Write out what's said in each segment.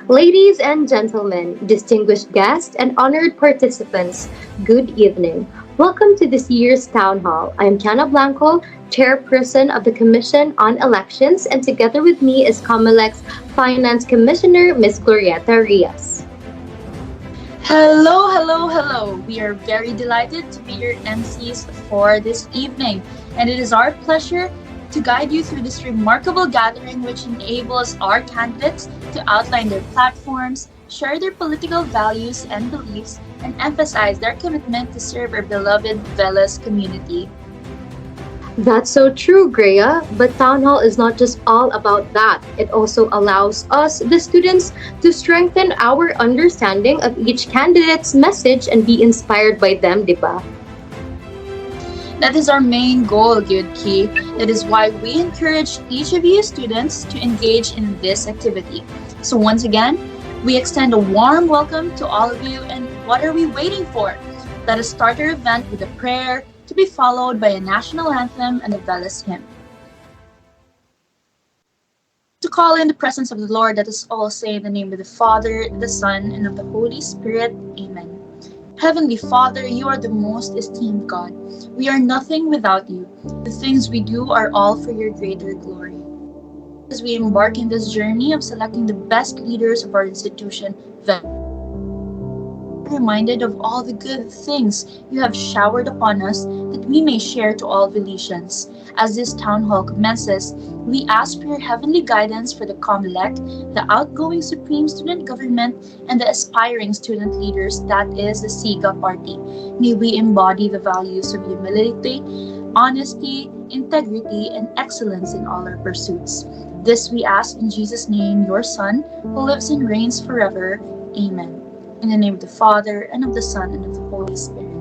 Ladies and gentlemen, distinguished guests, and honored participants, good evening. Welcome to this year's Town Hall. I am Kiana Blanco, Chairperson of the Commission on Elections, and together with me is COMELEC's Finance Commissioner, Ms. Glorieta Rios. Hello, hello, hello. We are very delighted to be your MCs for this evening, and it is our pleasure to guide you through this remarkable gathering which enables our candidates to outline their platforms, share their political values and beliefs, and emphasize their commitment to serve our beloved Velas community. That's so true, Greya. But Town Hall is not just all about that. It also allows us, the students, to strengthen our understanding of each candidate's message and be inspired by them, diba? That is our main goal, 𝐓𝐿𝐿𝐶. That is why we encourage each of you students to engage in this activity. So once again, we extend a warm welcome to all of you, and what are we waiting for? Let us start our event with a prayer, to be followed by a national anthem and a Velas hymn. To call in the presence of the Lord, let us all say in the name of the Father, the Son, and of the Holy Spirit. Amen. Heavenly Father, you are the most esteemed God. We are nothing without you. The things we do are all for your greater glory. As we embark in this journey of selecting the best leaders of our institution, reminded of all the good things you have showered upon us that we may share to all Velicians. As this town hall commences, we ask for your heavenly guidance for the COMELEC, the outgoing Supreme Student Government, and the aspiring student leaders, that is the SIGA party. May we embody the values of humility, honesty, integrity, and excellence in all our pursuits. This we ask in Jesus' name, your Son, who lives and reigns forever. Amen. In the name of the Father, and of the Son, and of the Holy Spirit.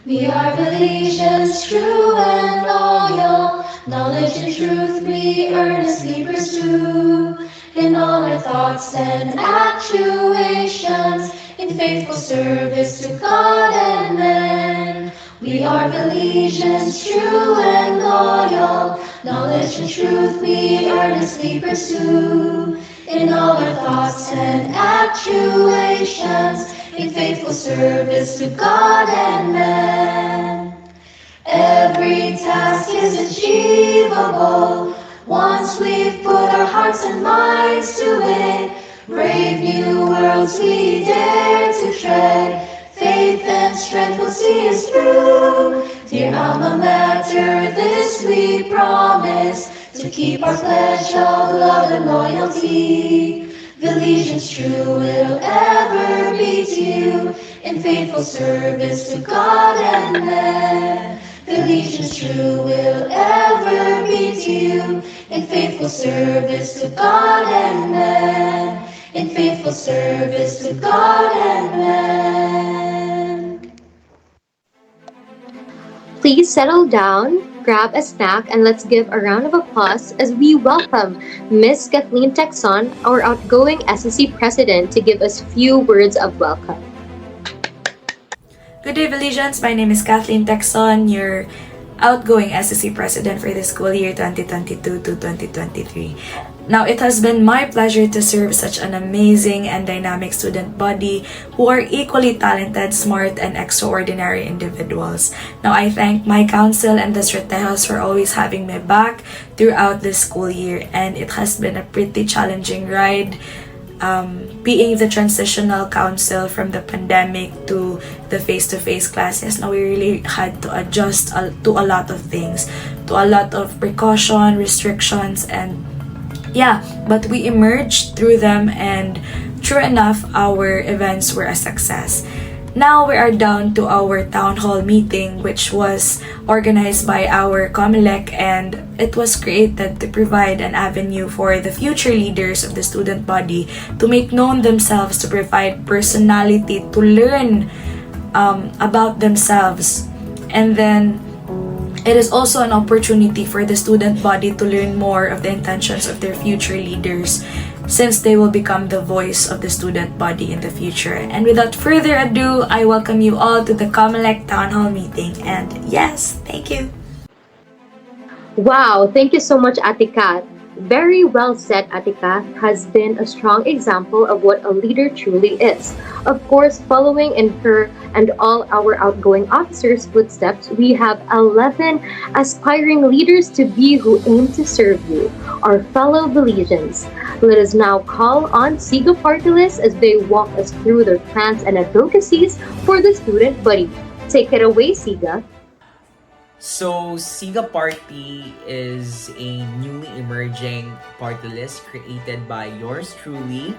We are Velicians, true and loyal. Knowledge and truth we earnestly pursue. In all our thoughts and actuations, in faithful service to God and men. We are Velicians, true and loyal. Knowledge and truth we earnestly pursue. In all our thoughts and actuations, in faithful service to God and man. Every task is achievable once we've put our hearts and minds to it. Brave new worlds we dare to tread. Faith and strength will see us through. Dear Alma Mater, this we promise, to keep our pledge of love and loyalty. Velicians true will ever be to you, in faithful service to God and man. Velicians true will ever be to you, in faithful service to God and man. In faithful service to God and man. Please settle down, grab a snack, and let's give a round of applause as we welcome Ms. 𝐓𝐿𝐿𝐶, our outgoing SSC President, to give us few words of welcome. Good day, Velicians. My name is 𝐓𝐿𝐿𝐶, your outgoing SSC President for the school year 2022 to 2023. Now, it has been my pleasure to serve such an amazing and dynamic student body who are equally talented, smart, and extraordinary individuals. Now, I thank my council and the Strategos for always having my back throughout this school year, and it has been a pretty challenging ride. Being the transitional council from the pandemic to the face-to-face classes, now we really had to adjust to a lot of things, to a lot of precaution, restrictions, and yeah, but we emerged through them, and true enough, our events were a success. Now we are down to our town hall meeting, which was organized by our COMELEC, and it was created to provide an avenue for the future leaders of the student body to make known themselves, to provide personality, to learn about themselves. And then it is also an opportunity for the student body to learn more of the intentions of their future leaders, since they will become the voice of the student body in the future. And without further ado, I welcome you all to the COMELEC Town Hall meeting. And yes, thank you. Wow, thank you so much, Ate Kat. Very well said, Ate Kat has been a strong example of what a leader truly is. Of course, following in her and all our outgoing officers' footsteps, we have 11 aspiring leaders to be who aim to serve you, our fellow Belizeans. Let us now call on 𝐓𝐶IGA party list as they walk us through their plans and advocacies for the student body. Take it away, 𝐓𝐶IGA. So, 𝐓𝐶IGA Party is a newly emerging party list created by yours truly,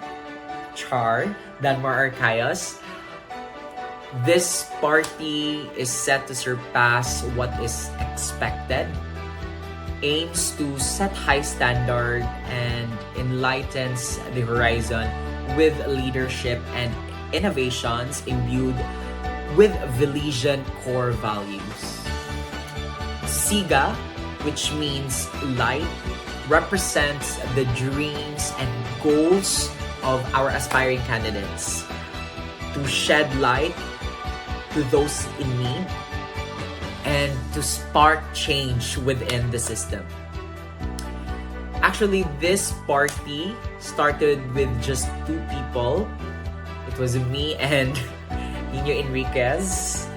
Char, Danmar Arcaios. This party is set to surpass what is expected, aims to set high standard, and enlightens the horizon with leadership and innovations imbued with Belizean core values. 𝐓𝐶IGA, which means light, represents the dreams and goals of our aspiring candidates to shed light to those in need and to spark change within the system. Actually, this party started with just 2 people. It was me and Nino Enriquez,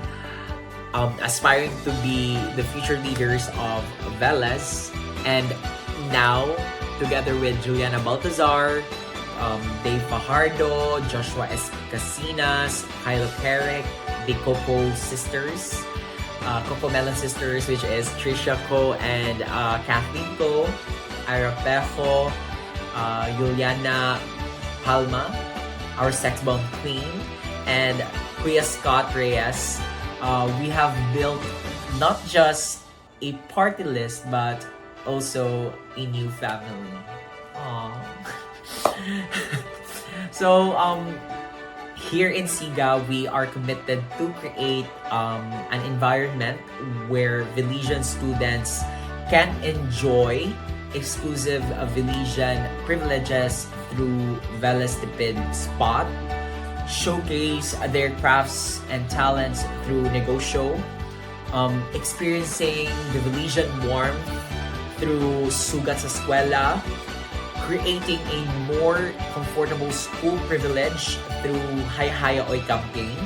aspiring to be the future leaders of 𝐕𝐿𝐿, and now together with Juliana Baltazar, Dave Fajardo, Joshua S. Casinas, Kyle Carrick, the Coco sisters, Coco Melon sisters, which is Trisha Co and Kathleen Co, Ira Pejo, Juliana Palma, our sex bomb queen, and Kuya Scott Reyes. We have built not just a party list, but also a new family. Aww. So, here in 𝐓𝐶IGA, we are committed to create an environment where Belizean students can enjoy exclusive Belizean privileges through 𝐕𝐿𝐿's Tipid Spot, showcase their crafts and talents through Negosyo, experiencing the Belizean warmth through Sugat sa Eskwela, creating a more comfortable school privilege through 𝐒𝐻𝐼𝐒 campaign,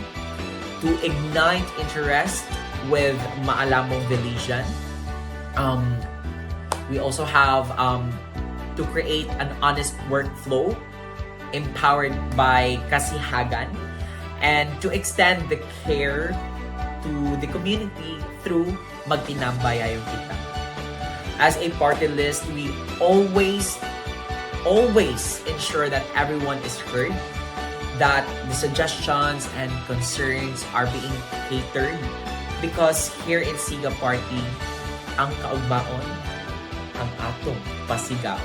to ignite interest with Maalamong Belizean. We also have to create an honest workflow empowered by kasihagan, and to extend the care to the community through Magtinambayayong Kita. As a party list, we always ensure that everyone is heard, that the suggestions and concerns are being catered, because here in 𝐓𝐶IGA Party, ang kaugmaon, ang atong pasigaon.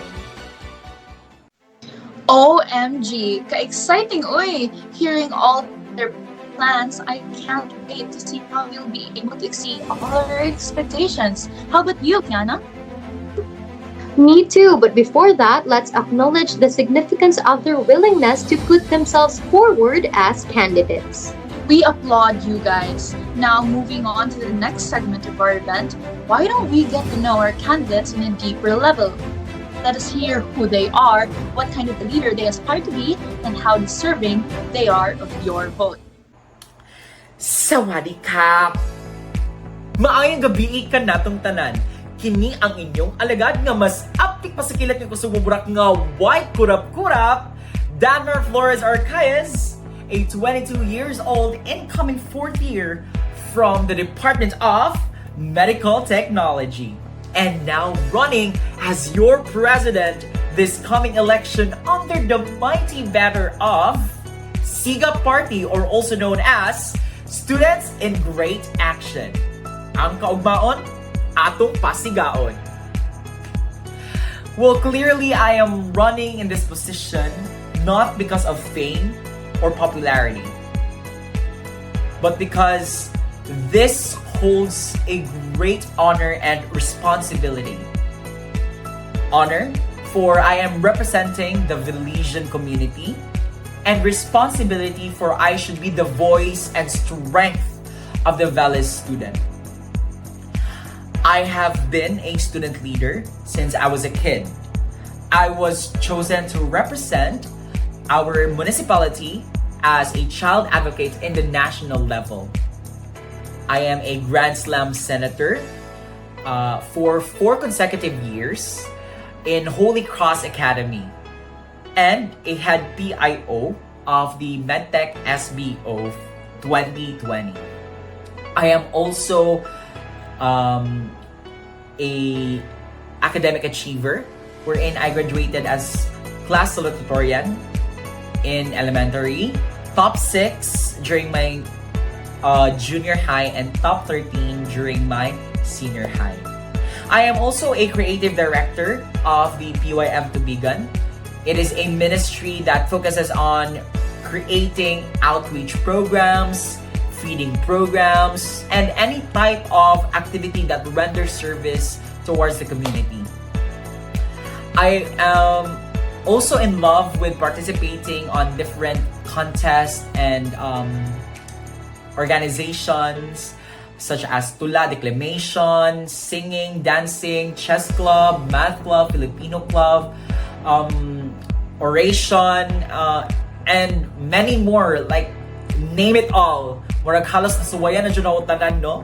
OMG! Ka-exciting, uy! Hearing all their plans, I can't wait to see how we'll be able to exceed all our expectations. How about you, Kiana? Me too, but before that, let's acknowledge the significance of their willingness to put themselves forward as candidates. We applaud you guys. Now, moving on to the next segment of our event, why don't we get to know our candidates on a deeper level? Let us hear who they are, what kind of leader they aspire to be, and how deserving they are of your vote. Sawadee Kap! Maayong gabi ka natong tanan. Kini ang inyong alagad nga mas aptik pa sa kilat ng kusumuburak nga white kurap-kurap, Danmar Flores Arcaez, a 22 years old incoming fourth year from the Department of Medical Technology, and now running as your president this coming election under the mighty banner of SIGA Party, or also known as Students in Great Action. Ang kaugmaon, atong pasigaon. Well, clearly I am running in this position not because of fame or popularity, but because this holds a great honor and responsibility. Honor, for I am representing the Villesian community, and responsibility, for I should be the voice and strength of the Veles student. I have been a student leader since I was a kid. I was chosen to represent our municipality as a child advocate in the national level. I am a Grand Slam senator for 4 consecutive years in Holy Cross Academy, and a head PIO of the MedTech SBO 2020. I am also a academic achiever, wherein I graduated as class salutatorian in elementary, top 6 during my junior high, and top 13 during my senior high. I am also a creative director of the PYM Tubigan. It is a ministry that focuses on creating outreach programs, feeding programs, and any type of activity that renders service towards the community. I am also in love with participating on different contests and organizations such as Tula Declamation, singing, dancing, chess club, math club, Filipino club, oration, and many more. Like, name it all. Murag halos nasuwayan na dyan ako tanan, no?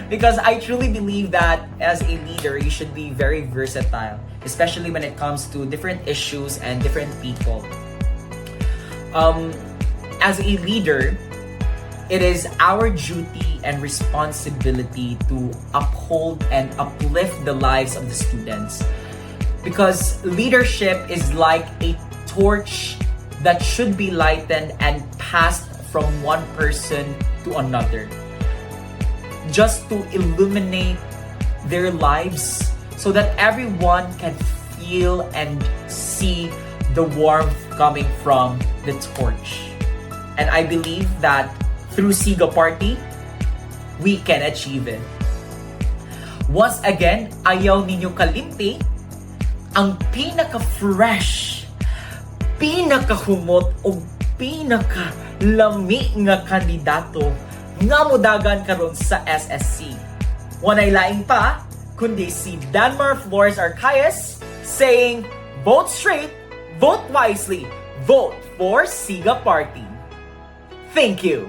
Because I truly believe that as a leader, you should be very versatile, especially when it comes to different issues and different people. As a leader, it is our duty and responsibility to uphold and uplift the lives of the students. Because leadership is like a torch that should be lightened and passed from one person to another, just to illuminate their lives so that everyone can feel and see the warmth coming from the torch. And I believe that through SIGA Party, we can achieve it. Once again, ayaw ninyo kalimti ang pinaka-fresh, pinaka-humot o pinaka-lami nga kandidato nga modagan karon sa SSC. Wanay laing pa kundi si Danmar Flores Arcaez saying, vote straight, vote wisely, vote for SIGA Party. Thank you.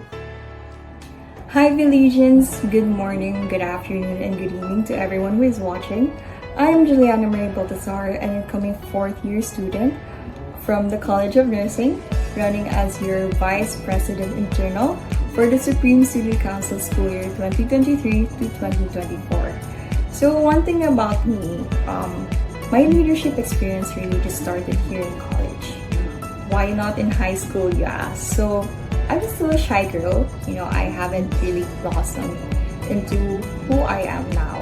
Hi Villesians, good morning, good afternoon, and good evening to everyone who is watching. I am Juliana Marie Baltazar, an incoming 4th year student from the College of Nursing, running as your Vice President Internal for the Supreme Student Council school year 2023 to 2024. So one thing about me, my leadership experience really just started here in college. Why not in high school, you ask? So I was still a shy girl, I haven't really blossomed into who I am now.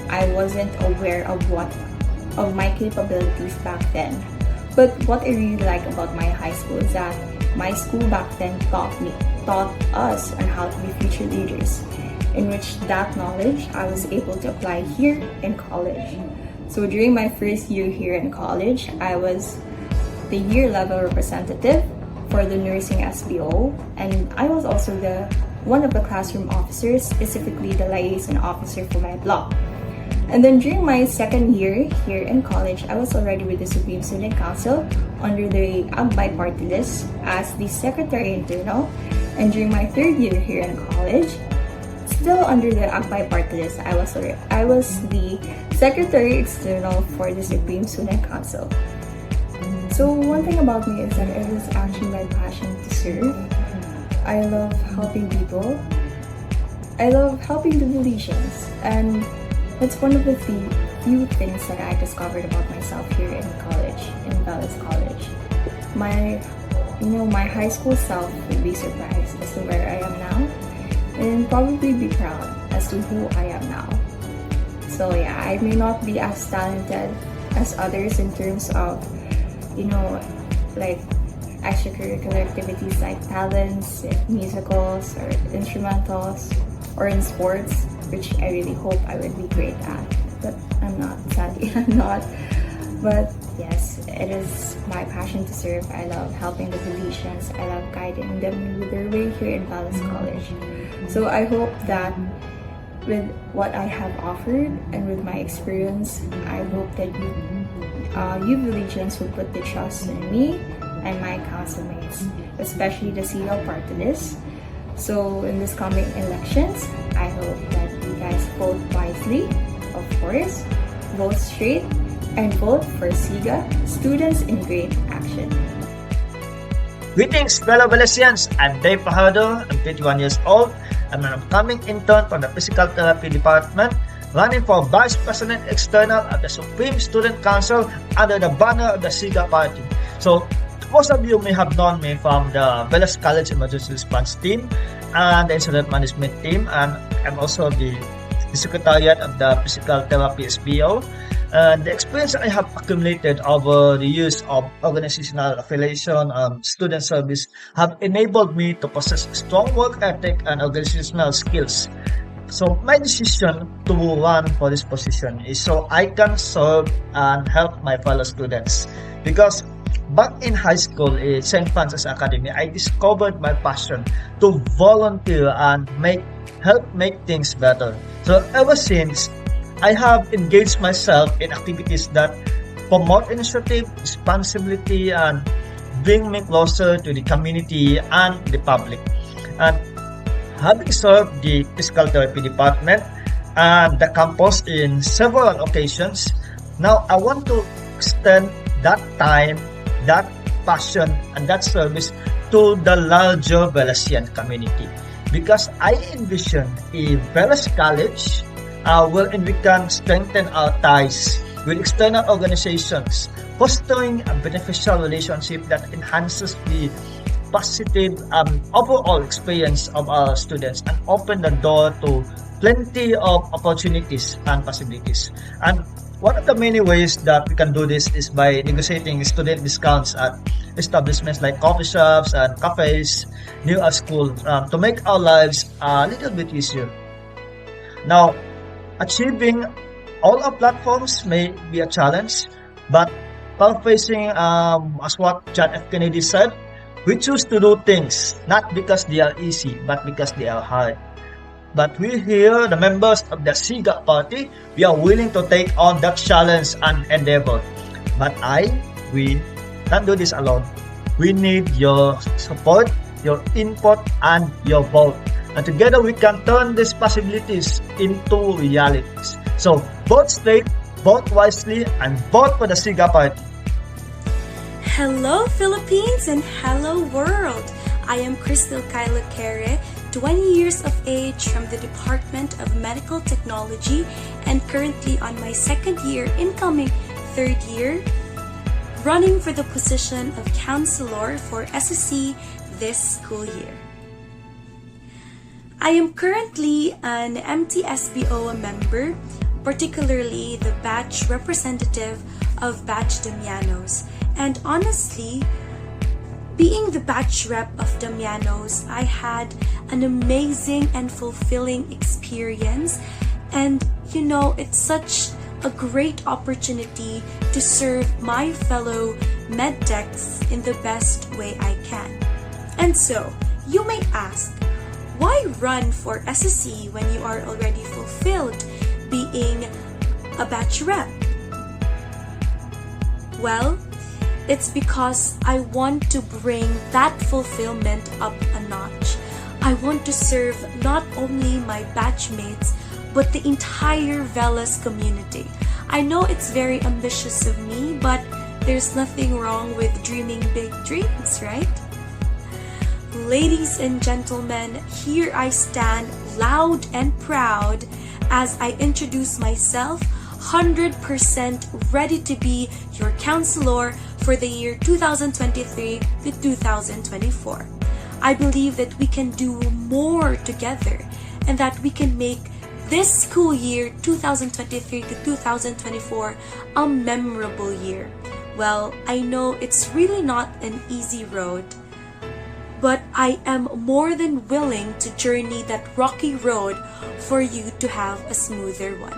I wasn't aware of my capabilities back then. But what I really like about my high school is that my school back then taught us on how to be future leaders, in which that knowledge I was able to apply here in college. So during my first year here in college, I was the year level representative for the nursing SBO, and I was also one of the classroom officers, specifically the liaison officer for my block. And then during my second year here in college, I was already with the Supreme Student Council under the 𝐓𝐿 party list as the Secretary Internal. And during my third year here in college, still under the 𝐓𝐿 party list, I was the Secretary External for the Supreme Student Council. So one thing about me is that it is actually my passion to serve. I love helping people. I love helping the Belizeans, and that's one of the few things that I discovered about myself here in college, in 𝐕𝐄𝐋 College. My high school self would be surprised as to where I am now, and probably be proud as to who I am now. So yeah, I may not be as talented as others in terms of, like extracurricular activities like talents, musicals, or instrumentals, or in sports, which I really hope I would be great at. But I'm not, sadly, I'm not. But yes, it is my passion to serve. I love helping the Belizeans. I love guiding them with their way here in 𝐕𝐿𝐿 College. So I hope that with what I have offered and with my experience, I hope that you Belizeans will put the trust in me and my councilmates, especially the 𝐍𝐿 party list. So in this coming elections, I hope that you guys vote wisely, of course, vote straight, and vote for 𝐓𝐿𝐿, Students in Great Action. Greetings, fellow Belizeans. I'm Dave Fajardo. I'm 21 years old. I'm an upcoming intern from the Physical Therapy Department, running for Vice President External at the Supreme Student Council under the banner of the 𝐓𝐿 Party. So, most of you may have known me from the 𝐕𝐿𝐿 College Emergency Response Team and the Incident Management Team, and I'm also the Secretariat of the Physical Therapy SBO. The experience I have accumulated over the years of organizational affiliation and student service have enabled me to possess strong work ethic and organizational skills. So my decision to run for this position is so I can serve and help my fellow students, because back in high school at St. Francis Academy, I discovered my passion to volunteer and help make things better. So ever since, I have engaged myself in activities that promote initiative, responsibility, and bring me closer to the community and the public. And having served the Physical Therapy Department and the campus in several occasions, now I want to extend that time, that passion, and that service to the larger Belizean community, because I envision a 𝐕𝐿𝐿 College wherein we can strengthen our ties with external organizations, fostering a beneficial relationship that enhances the positive overall experience of our students and open the door to plenty of opportunities and possibilities. And one of the many ways that we can do this is by negotiating student discounts at establishments like coffee shops and cafes near our school to make our lives a little bit easier. Now, achieving all our platforms may be a challenge, but paraphrasing as what John F. Kennedy said, we choose to do things not because they are easy, but because they are hard. But we here, the members of the 𝐓𝐿 Party, we are willing to take on that challenge and endeavor. But we can't do this alone. We need your support, your input, and your vote. And together we can turn these possibilities into realities. So vote straight, vote wisely, and vote for the 𝐓𝐿 Party. Hello Philippines and hello world! I am 𝐶𝐻𝐿, 20 years of age, from the Department of Medical Technology, and currently on my second year, incoming third year, running for the position of counselor for SSC this school year. I am currently an MTSBO member, particularly the batch representative of batch Damianos. And honestly, being the batch rep of Damianos, I had an amazing and fulfilling experience. And it's such a great opportunity to serve my fellow medtechs in the best way I can. And so, you may ask, why run for SSC when you are already fulfilled being a batch rep? Well, it's because I want to bring that fulfillment up a notch. I want to serve not only my batchmates, but the entire 𝐕𝐿𝐴S community. I know it's very ambitious of me, but there's nothing wrong with dreaming big dreams, right? Ladies and gentlemen, here I stand loud and proud as I introduce myself, 100% ready to be your counselor for the year 2023 to 2024. I believe that we can do more together and that we can make this school year 2023 to 2024 a memorable year. Well, I know it's really not an easy road, but I am more than willing to journey that rocky road for you to have a smoother one.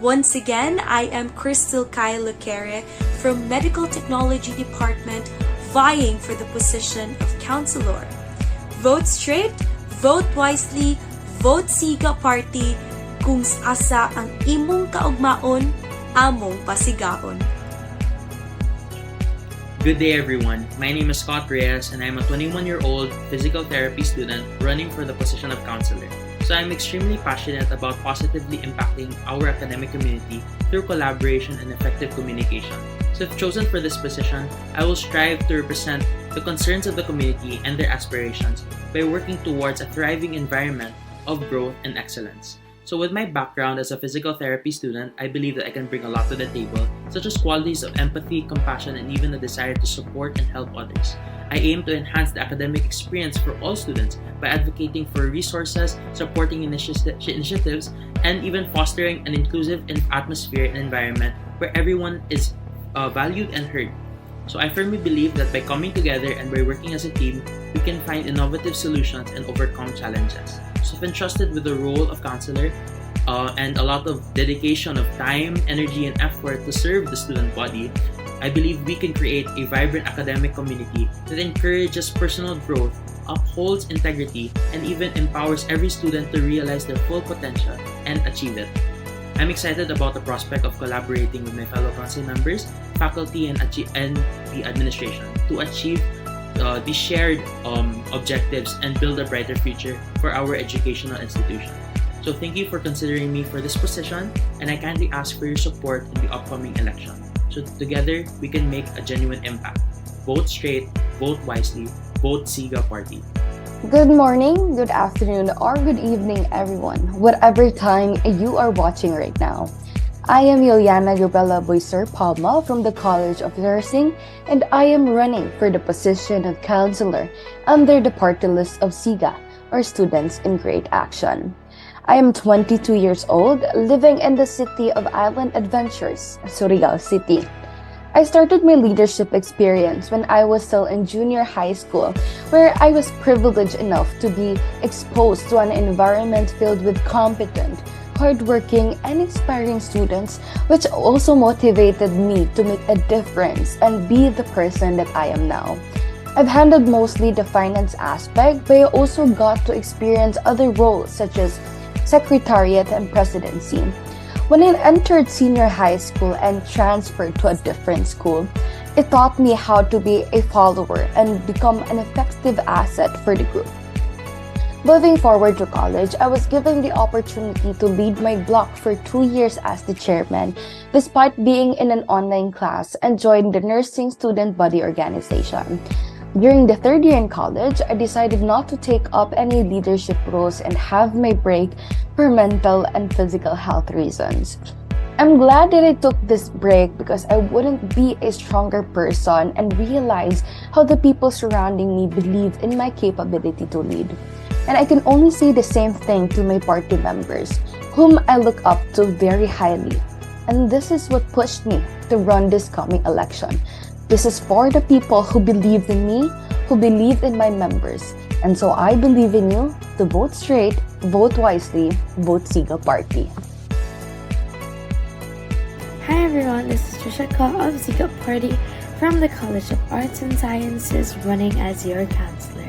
Once again, I am 𝐓𝐿𝐴 from Medical Technology Department, vying for the position of counselor. Vote straight, vote wisely, vote 𝐒𝐻𝐈𝐒𝐄 party, kung asa ang imong kaugmaon, among pasigaon. Good day everyone, my name is Scott Reyes and I'm a 21-year-old physical therapy student running for the position of counselor. So I'm extremely passionate about positively impacting our academic community through collaboration and effective communication. So if chosen for this position, I will strive to represent the concerns of the community and their aspirations by working towards a thriving environment of growth and excellence. So with my background as a physical therapy student, I believe that I can bring a lot to the table, such as qualities of empathy, compassion, and even a desire to support and help others. I aim to enhance the academic experience for all students by advocating for resources, supporting initiatives, and even fostering an inclusive atmosphere and environment where everyone is valued and heard. So I firmly believe that by coming together and by working as a team, we can find innovative solutions and overcome challenges. So if entrusted with the role of counselor and a lot of dedication of time, energy, and effort to serve the student body, I believe we can create a vibrant academic community that encourages personal growth, upholds integrity, and even empowers every student to realize their full potential and achieve it. I'm excited about the prospect of collaborating with my fellow council members, faculty, and the administration to achieve the shared objectives and build a brighter future for our educational institution. So thank you for considering me for this position, and I kindly ask for your support in the upcoming election. So together, we can make a genuine impact. Vote straight, vote wisely, vote 𝐒𝐻𝐈𝐒𝐄 party. Good morning, good afternoon, or good evening, everyone, whatever time you are watching right now. I am Juliana Gabriela Boyser Palma from the College of Nursing, and I am running for the position of counselor under the party list of 𝐒𝐻𝐈𝐒𝐄, or Students in Great Action. I am 22 years old, living in the city of Island Adventures, Surigao City. I started my leadership experience when I was still in junior high school, where I was privileged enough to be exposed to an environment filled with competent, hardworking, and inspiring students, which also motivated me to make a difference and be the person that I am now. I've handled mostly the finance aspect, but I also got to experience other roles such as secretariat and presidency. When I entered senior high school and transferred to a different school, it taught me how to be a follower and become an effective asset for the group. Moving forward to college, I was given the opportunity to lead my block for 2 years as the chairman, despite being in an online class, and joined the nursing student body organization. During the third year in college, I decided not to take up any leadership roles and have my break for mental and physical health reasons. I'm glad that I took this break because I wouldn't be a stronger person and realize how the people surrounding me believed in my capability to lead. And I can only say the same thing to my party members, whom I look up to very highly. And this is what pushed me to run this coming election. This is for the people who believed in me, who believed in my members. And so I believe in you to vote straight, vote wisely, vote 𝐒𝐻𝐈𝐒𝐄 party. Hi everyone, this is Trisha Ka of 𝐒𝐻𝐈𝐒𝐄 party from the College of Arts and Sciences, running as your counselor.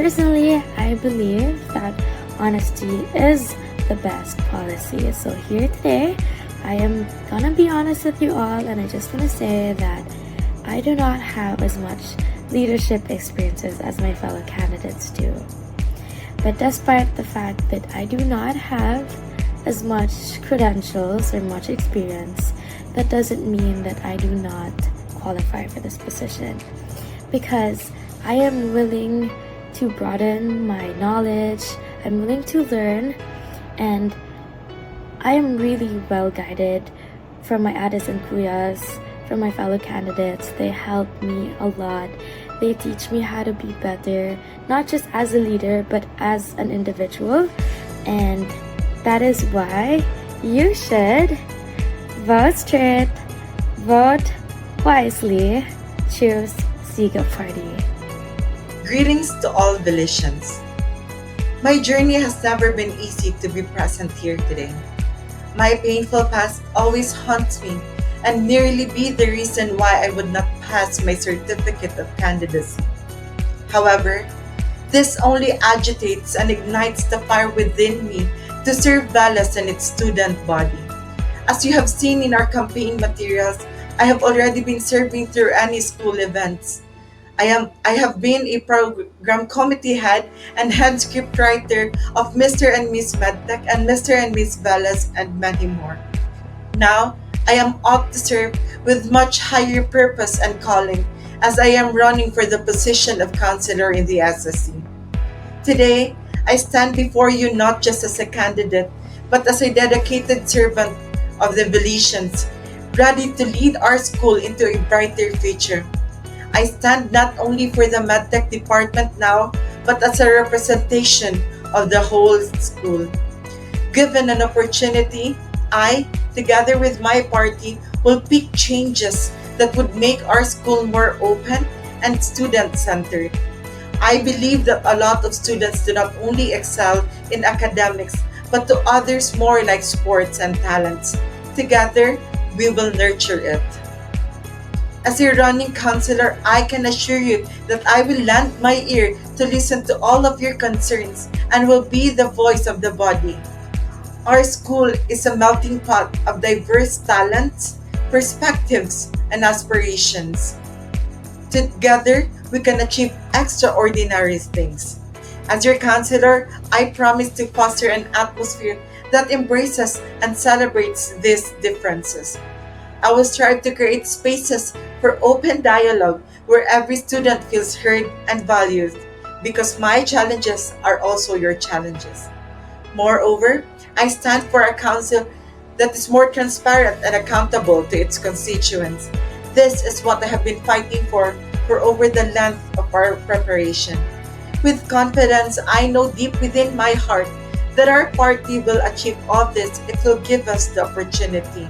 Personally, I believe that honesty is the best policy. So here today, I am gonna be honest with you all, and I just want to say that I do not have as much leadership experiences as my fellow candidates do. But despite the fact that I do not have as much credentials or much experience, that doesn't mean that I do not qualify for this position, because I am willing to broaden my knowledge, I'm willing to learn, and I am really well guided from my aunts and kuyas, from my fellow candidates. They help me a lot. They teach me how to be better, not just as a leader, but as an individual. And that is why you should vote straight, vote wisely, choose 𝐓𝐶 Party. Greetings to all Vilicians. My journey has never been easy to be present here today. My painful past always haunts me and nearly be the reason why I would not pass my certificate of candidacy. However, this only agitates and ignites the fire within me to serve Dallas and its student body. As you have seen in our campaign materials, I have already been serving through any school events. I have been a program committee head and head scriptwriter of Mr. and Miss Medtech and Mr. and Miss Velas and many more. Now, I am out to serve with much higher purpose and calling as I am running for the position of counselor in the SSC. Today, I stand before you not just as a candidate, but as a dedicated servant of the Vilicians, ready to lead our school into a brighter future. I stand not only for the MedTech department now, but as a representation of the whole school. Given an opportunity, I, together with my party, will pick changes that would make our school more open and student-centered. I believe that a lot of students do not only excel in academics, but to others more like sports and talents. Together, we will nurture it. As a running counselor, I can assure you that I will lend my ear to listen to all of your concerns and will be the voice of the body. Our school is a melting pot of diverse talents, perspectives, and aspirations. Together, we can achieve extraordinary things. As your counselor, I promise to foster an atmosphere that embraces and celebrates these differences. I will strive to create spaces for open dialogue where every student feels heard and valued, because my challenges are also your challenges. Moreover, I stand for a council that is more transparent and accountable to its constituents. This is what I have been fighting for over the length of our preparation. With confidence, I know deep within my heart that our party will achieve all this if it will give us the opportunity.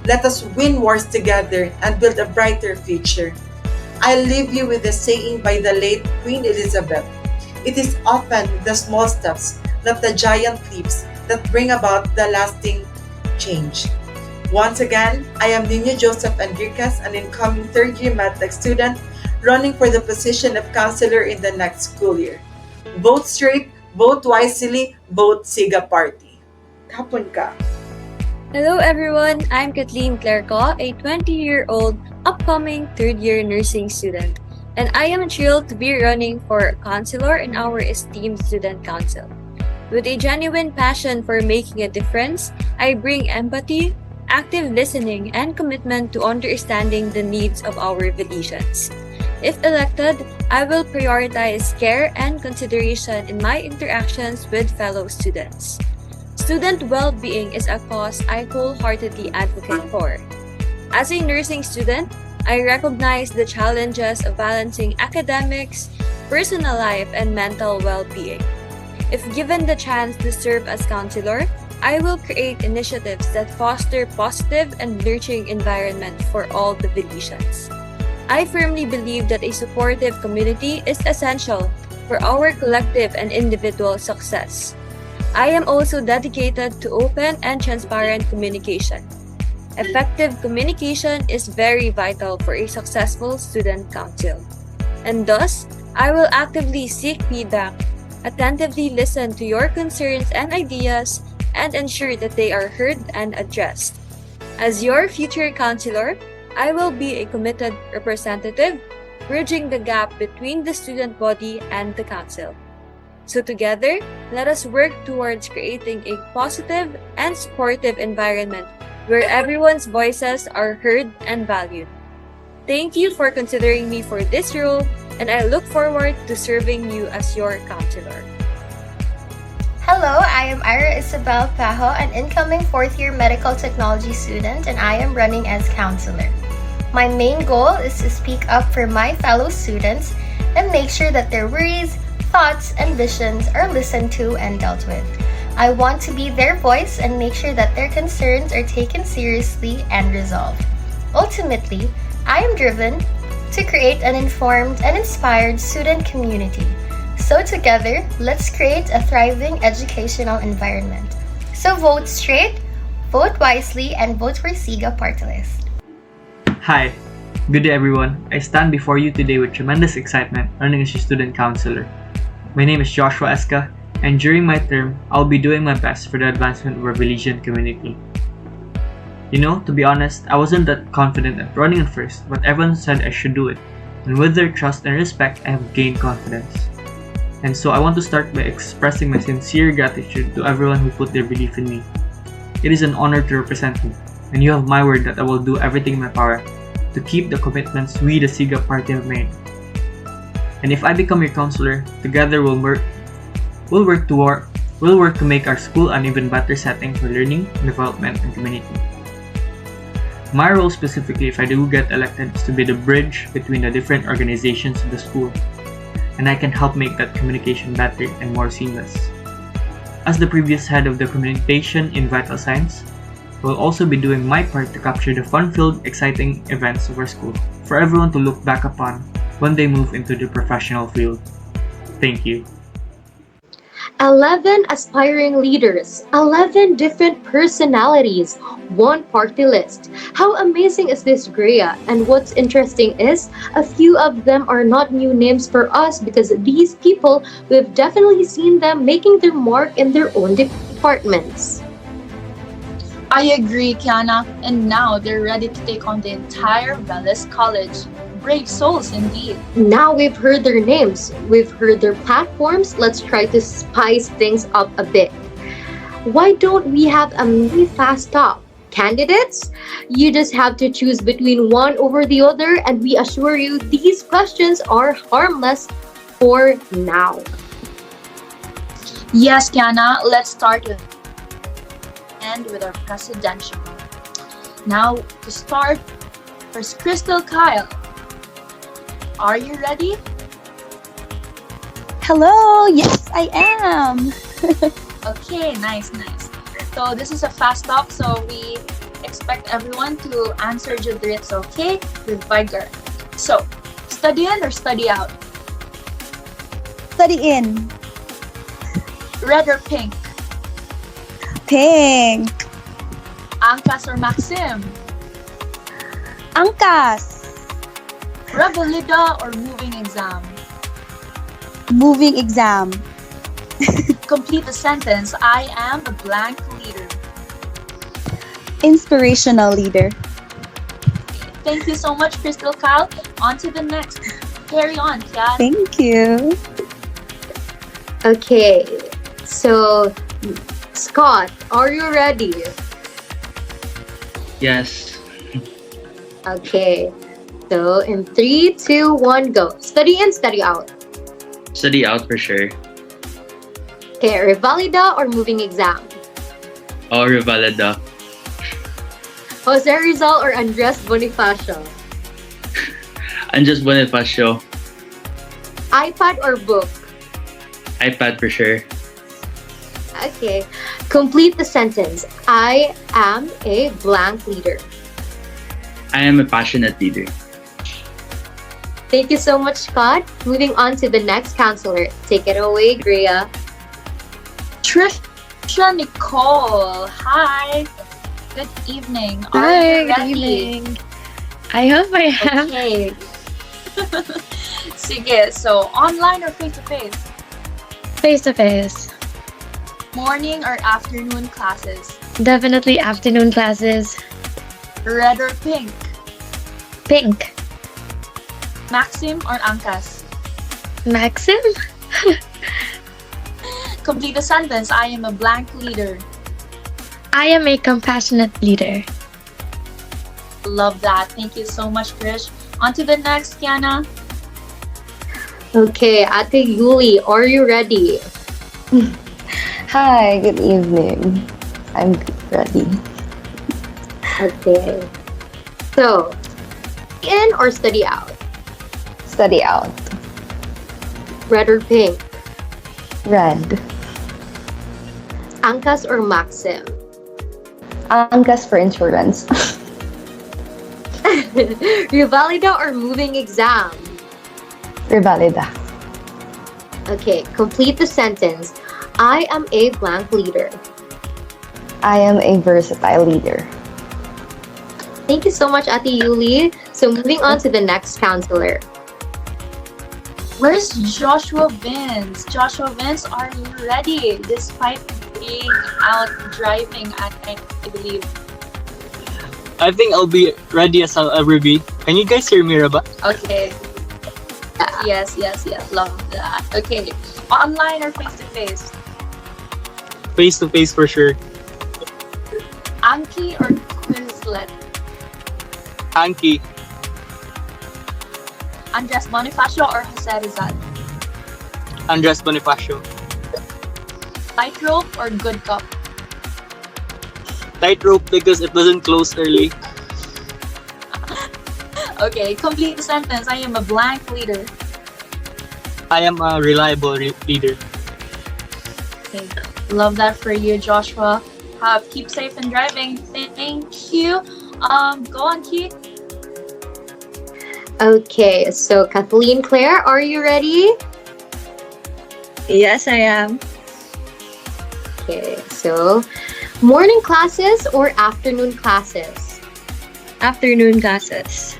Let us win wars together and build a brighter future. I leave you with a saying by the late Queen Elizabeth. It is often the small steps, not the giant leaps, that bring about the lasting change. Once again, I am Nino Joseph Enriquez, an incoming third-year MedTech student running for the position of counselor in the next school year. Vote straight, vote wisely, vote 𝐓𝐶 Party. Kapon ka. Hello everyone, I'm 𝐬𝐻𝐿𝐿, a 20-year-old upcoming third-year nursing student, and I am thrilled to be running for counselor in our esteemed student council. With a genuine passion for making a difference, I bring empathy, active listening, and commitment to understanding the needs of our Vilicians. If elected, I will prioritize care and consideration in my interactions with fellow students. Student well-being is a cause I wholeheartedly advocate for. As a nursing student, I recognize the challenges of balancing academics, personal life, and mental well-being. If given the chance to serve as counselor, I will create initiatives that foster positive and nurturing environment for all the Vilicians. I firmly believe that a supportive community is essential for our collective and individual success. I am also dedicated to open and transparent communication. Effective communication is very vital for a successful student council. And thus, I will actively seek feedback, attentively listen to your concerns and ideas, and ensure that they are heard and addressed. As your future counselor, I will be a committed representative, bridging the gap between the student body and the council. So together, let us work towards creating a positive and supportive environment where everyone's voices are heard and valued. Thank you for considering me for this role, and I look forward to serving you as your counselor. Hello, I am Ira Isabel Pajo, an incoming fourth-year medical technology student, and I am running as counselor. My main goal is to speak up for my fellow students and make sure that their worries, thoughts, and visions are listened to and dealt with. I want to be their voice and make sure that their concerns are taken seriously and resolved. Ultimately, I am driven to create an informed and inspired student community. So together, let's create a thriving educational environment. So vote straight, vote wisely, and vote for 𝐓𝐶IGA party list. Hi, good day everyone. I stand before you today with tremendous excitement running as your student counselor. My name is Joshua Eska, and during my term, I'll be doing my best for the advancement of our Belizean community. You know, to be honest, I wasn't that confident at running at first, but everyone said I should do it, and with their trust and respect, I have gained confidence. And so I want to start by expressing my sincere gratitude to everyone who put their belief in me. It is an honor to represent you, and you have my word that I will do everything in my power to keep the commitments we, the 𝐓𝐶IGA party, have made. And if I become your counselor, together we'll work to make our school an even better setting for learning, development, and community. My role specifically, if I do get elected, is to be the bridge between the different organizations of the school, and I can help make that communication better and more seamless. As the previous head of the communication in Vital Signs, I will also be doing my part to capture the fun-filled, exciting events of our school for everyone to look back upon when they move into the professional field. Thank you. 11 aspiring leaders, 11 different personalities, one party list. How amazing is this, Greya? And what's interesting is a few of them are not new names for us because these people, we've definitely seen them making their mark in their own departments. I agree, Kiana, and now they're ready to take on the entire Veles College. Brave souls indeed. Now we've heard their names, we've heard their platforms, let's try to spice things up a bit. Why don't we have a mini fast talk? Candidates? You just have to choose between one over the other, and we assure you these questions are harmless for now. Yes, Kiana, let's start with our presidential. Now, to start, first Crystal Kyle. Are you ready? Hello, yes I am. Okay, nice. So this is a fast talk, so we expect everyone to answer Judrits, okay? With vigor. So, study in or study out? Study in. Red or pink? Pink. Angkas or Maxim? Angkas. Revalida or moving exam? Moving exam. Complete the sentence. I am a blank leader. Inspirational leader. Thank you so much, Crystal Kyle. On to the next. Carry on, Kian. Thank you. Okay, so Scott, are you ready? Yes. Okay, so in 3, 2, 1, go. Study in, study out. Study out for sure. Okay, revalida or moving exam? Oh, revalida. Jose Rizal or Andres Bonifacio? Andres Bonifacio. iPad or book? iPad for sure. Okay, complete the sentence. I am a blank leader. I am a passionate leader. Thank you so much, Scott. Moving on to the next counselor. Take it away, Greya. Trisha Nicole. Hi. Good evening. Are Hi, you good ready? evening. I hope I am. Okay. Sige, so online or face-to-face? Face to face. Morning or afternoon classes? Definitely afternoon classes. Red or pink? Pink. Maxim or Angkas? Maxim? Complete the sentence. I am a blank leader. I am a compassionate leader. Love that. Thank you so much, Krish. On to the next, Kiana. Okay, Ate Yuli, are you ready? Hi, good evening. I'm ready. Okay. So, in or study out? Study out. Red or pink? Red. Angkas or Maxim? Angkas for insurance. Revalida or moving exam? Revalida. Okay, complete the sentence. I am a blank leader. I am a versatile leader. Thank you so much, Ate Yuli. So moving on to the next counselor. Where's Joshua Vince? Joshua Vince, are you ready? Despite being out driving, I believe. I think I'll be ready as I'll ever be. Can you guys hear me, Raba? Okay. Yes. Love that. Okay. Online or face-to-face? Face-to-face for sure. Anki or Quizlet? Anki. Andres Bonifacio or Jose Rizal? Andres Bonifacio. Tightrope or good cup? Tightrope because it doesn't close early. Okay, complete the sentence. I am a blank leader. I am a reliable leader. Okay. Love that for you, Joshua. Keep safe and driving. Thank you. Go on, Keith. Okay, so Kathleen Claire, are you ready? Yes, I am. Okay, so morning classes or afternoon classes? Afternoon classes.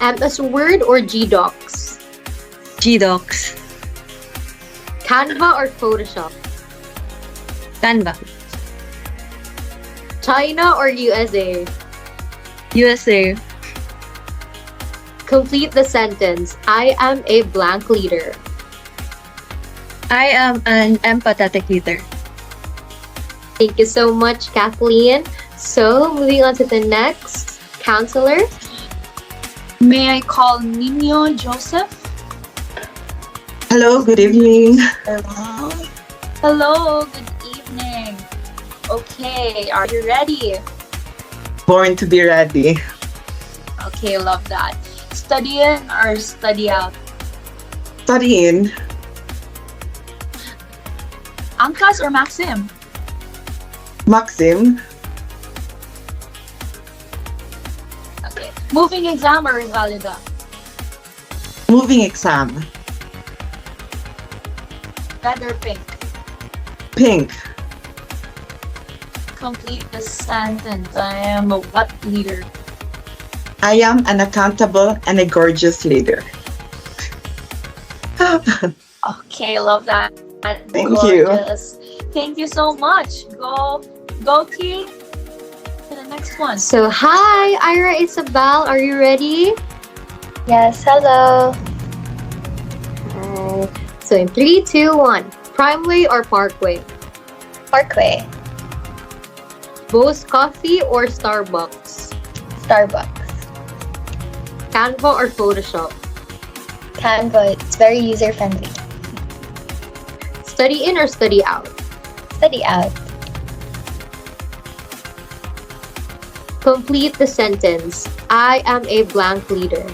MS Word or GDocs? GDocs. Canva or Photoshop? Canva. China or USA? USA. Complete the sentence. I am a blank leader. I am an empathetic leader. Thank you so much, Kathleen. So, moving on to the next counselor. May I call Nino Joseph? Hello, good evening. Hello, good evening. Okay, are you ready? Born to be ready. Okay, love that. Study in or study out? Studying. Angkas or Maxim? Maxim. Okay. Moving exam or Revalida? Moving exam. Red or pink? Pink. Complete the sentence. I am a what leader? I am an accountable and a gorgeous leader. Okay, love that. Thank you. Thank you so much. Go Keith. To the next one. So, hi, Ira Isabel. Are you ready? Yes, hello. So, in 3, 2, 1. Primeway or Parkway? Parkway. Bose Coffee or Starbucks? Starbucks. Canva or Photoshop? Canva, it's very user-friendly. Study in or study out? Study out. Complete the sentence. I am a blank leader.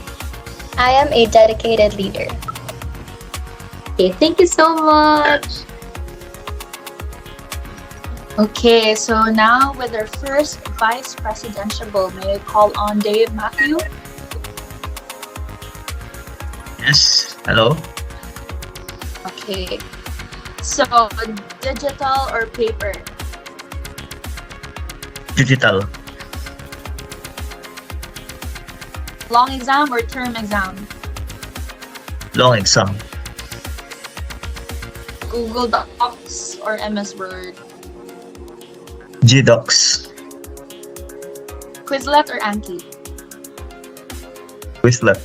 I am a dedicated leader. Okay, thank you so much. Okay, so now with our first vice presidential, may I call on Dave Matthew? Yes. Hello. Okay. So, digital or paper? Digital. Long exam or term exam? Long exam. Google Docs or MS Word? GDocs. Quizlet or Anki? Quizlet.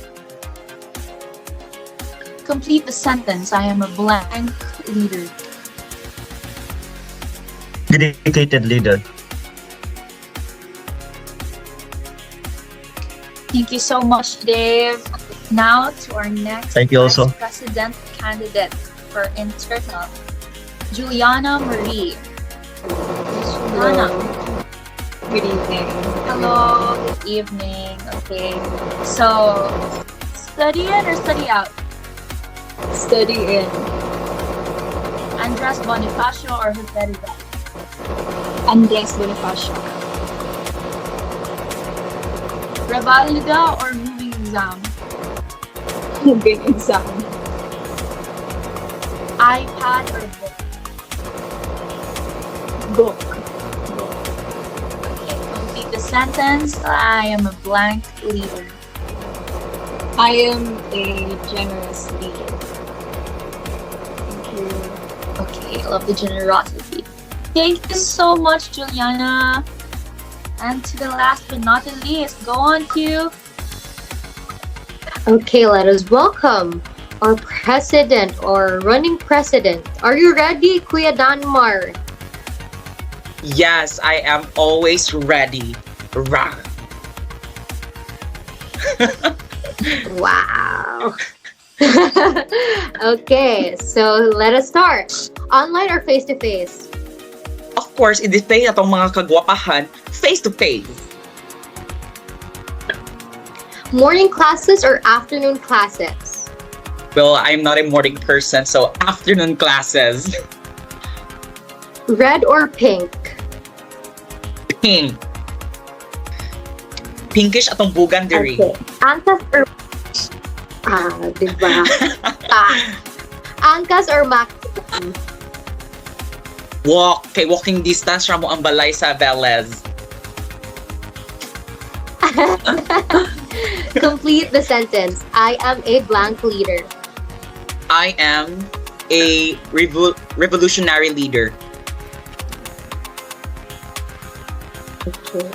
Complete the sentence. I am a blank leader. Dedicated leader. Thank you so much, Dave. Now to our next Thank you also. Vice President candidate for internal, Juliana Marie. Juliana. Good evening. Hello. Good evening. Okay. So, study in or study out? Study in. Andres Bonifacio or Jose Rizal? Andres Bonifacio. Revalida or moving exam? Moving exam. iPad or book? Book. Okay, complete the sentence. I am a blank leader. I am a generous leader. Thank you. Okay, I love the generosity. Thank you so much, Juliana. And to the last but not the least, go on to... Okay, let us welcome our president or running president. Are you ready, Kuya Danmar? Yes, I am always ready. Rah. Wow. Okay, so let us start. Online or face-to-face? Of course, i-display na tong mga kagwapahan face-to-face. Morning classes or afternoon classes? Well, I'm not a morning person, so afternoon classes. Red or pink? Pink. Pinkish atong bugandiri. Okay. Angkas or... diba? Angkas or maximum? Walk. Kay walking distance ra mo ang balay sa Velez. Complete the sentence. I am a blank leader. I am a revolutionary leader. Okay.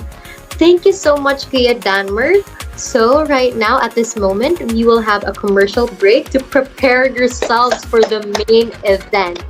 Thank you so much, Kuya Danmar. So right now, at this moment, we will have a commercial break to prepare yourselves for the main event.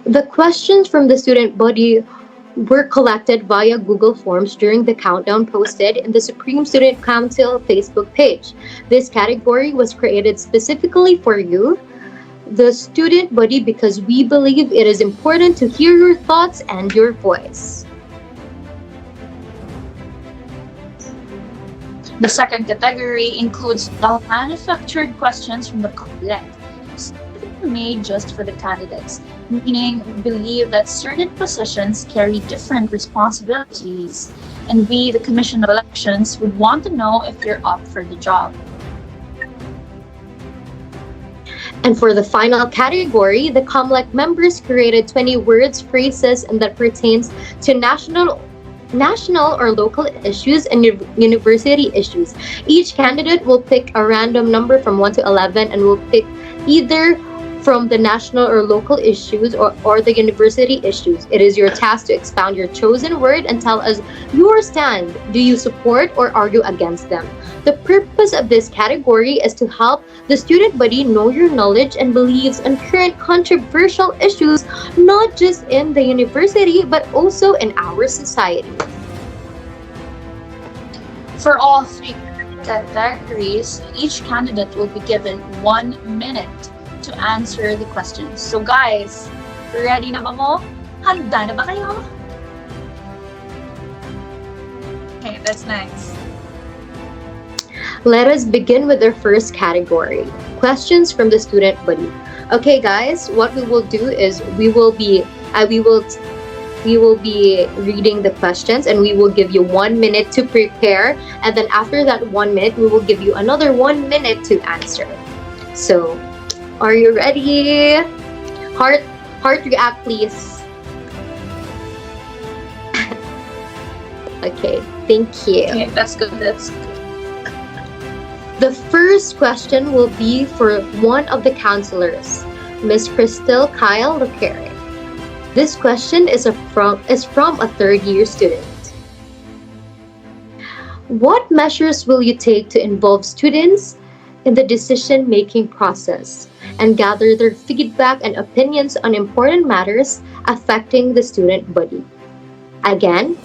The questions from the student body were collected via Google Forms during the countdown posted in the Supreme Student Council Facebook page. This category was created specifically for you, the student body, because we believe it is important to hear your thoughts and your voice. The second category includes the manufactured questions from the collect, made just for the candidates, meaning we believe that certain positions carry different responsibilities, and we, the Commission of Elections, would want to know if you're up for the job. And for the final category, the COMELEC members created 20 words, phrases, and that pertains to national or local issues and university issues. Each candidate will pick a random number from 1 to 11 and will pick either from the national or local issues or the university issues. It is your task to expound your chosen word and tell us your stand. Do you support or argue against them? The purpose of this category is to help the student body know your knowledge and beliefs on current controversial issues, not just in the university, but also in our society. For all three categories, each candidate will be given 1 minute to answer the questions. So guys, ready na ba mo? Handa na ba kayo? Okay, that's nice. Let us begin with our first category, questions from the student body. Okay guys, what we will do is we will be reading the questions and we will give you 1 minute to prepare, and then after that 1 minute we will give you another 1 minute to answer. So, are you ready? Heart react please. Okay, thank you. Okay, that's good. The first question will be for one of the counselors, Miss 𝐓𝐿𝐶. This question is from a third-year student. What measures will you take to involve students in the decision-making process and gather their feedback and opinions on important matters affecting the student body? Again,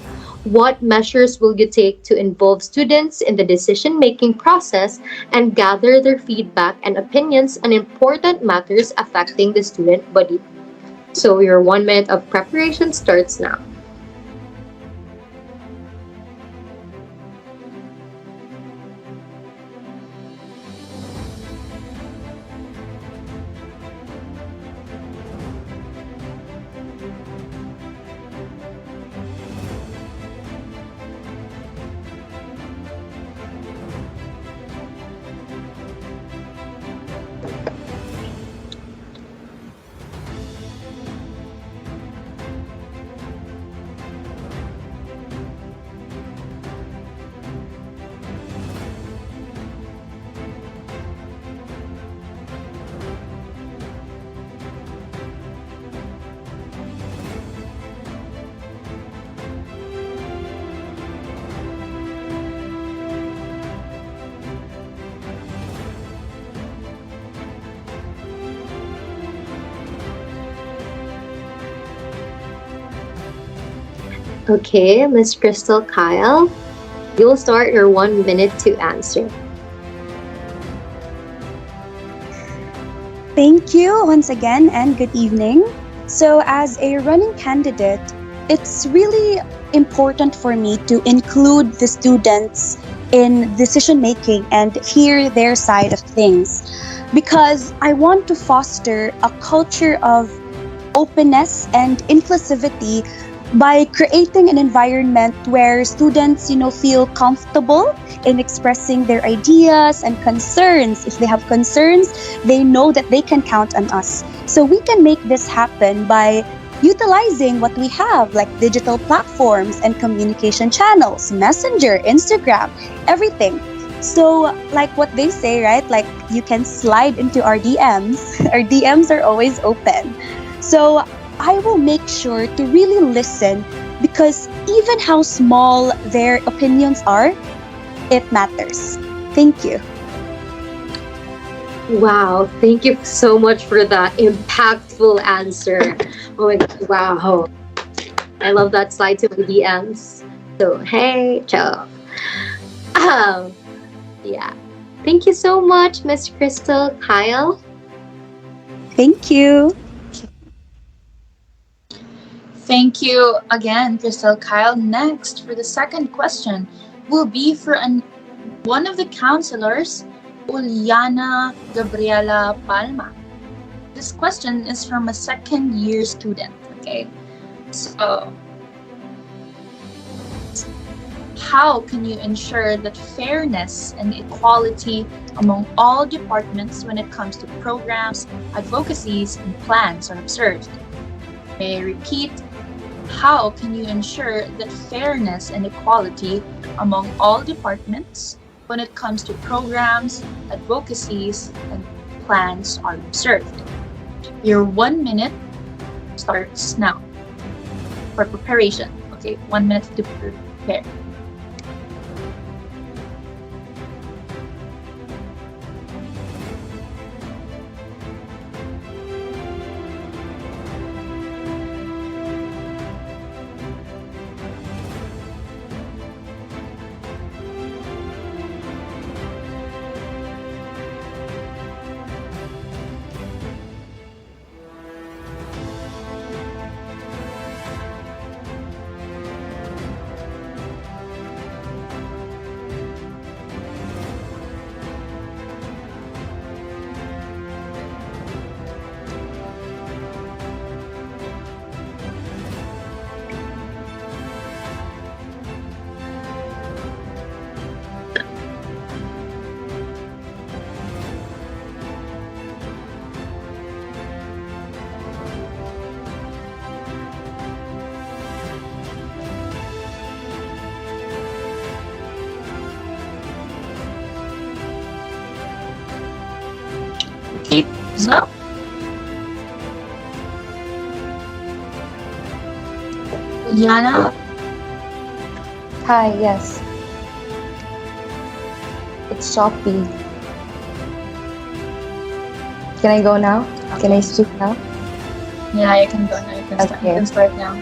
what measures will you take to involve students in the decision-making process and gather their feedback and opinions on important matters affecting the student body? So your 1 minute of preparation starts now. Okay, Miss 𝐓𝐿𝐶, you'll start your 1 minute to answer. Thank you once again and good evening. So as a running candidate, it's really important for me to include the students in decision making and hear their side of things, because I want to foster a culture of openness and inclusivity by creating an environment where students, feel comfortable in expressing their ideas and concerns. If they have concerns, they know that they can count on us. So we can make this happen by utilizing what we have, like digital platforms and communication channels, Messenger, Instagram, everything. So like what they say, right? Like you can slide into our DMs. Our DMs are always open. So I will make sure to really listen, because even how small their opinions are, it matters. Thank you. Wow, thank you so much for that impactful answer. Oh my God, wow. I love that slide to the DMs. So, hey, ciao. Yeah. Thank you so much, Miss 𝐓𝐿𝐶. Thank you. Thank you again, 𝐓𝐿𝐶. Next, for the second question, will be for one of the counselors, Uliana Gabriela Palma. This question is from a second-year student, okay? So, how can you ensure that fairness and equality among all departments when it comes to programs, advocacies, and plans are observed? May I repeat, how can you ensure that fairness and equality among all departments when it comes to programs, advocacies, and plans are observed? Your 1 minute starts now for preparation. Okay, 1 minute to prepare. Okay, so Yana, Hi, yes. It's Shopee. Can I go now? Can I speak now? yeah, you can go now. You can start. You Okay. can start now.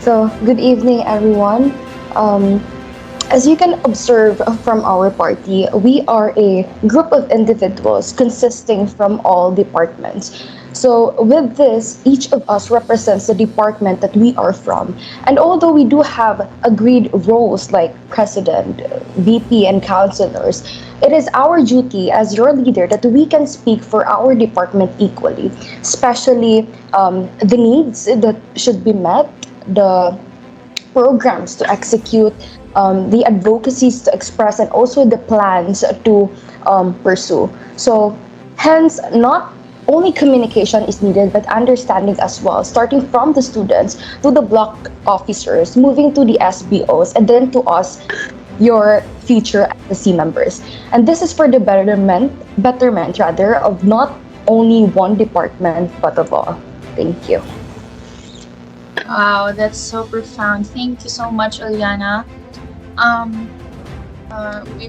So, good evening, everyone. As you can observe from our party, we are a group of individuals consisting from all departments. So, with this, each of us represents the department that we are from. And although we do have agreed roles like president, VP, and councilors, it is our duty as your leader that we can speak for our department equally, especially the needs that should be met, the programs to execute, the advocacies to express, and also the plans to pursue. So, hence, not only communication is needed, but understanding as well, starting from the students to the block officers, moving to the SBOs, and then to us, your future SSC members. And this is for the betterment rather, of not only one department, but of all. Thank you. Wow, that's so profound. Thank you so much, Eliana.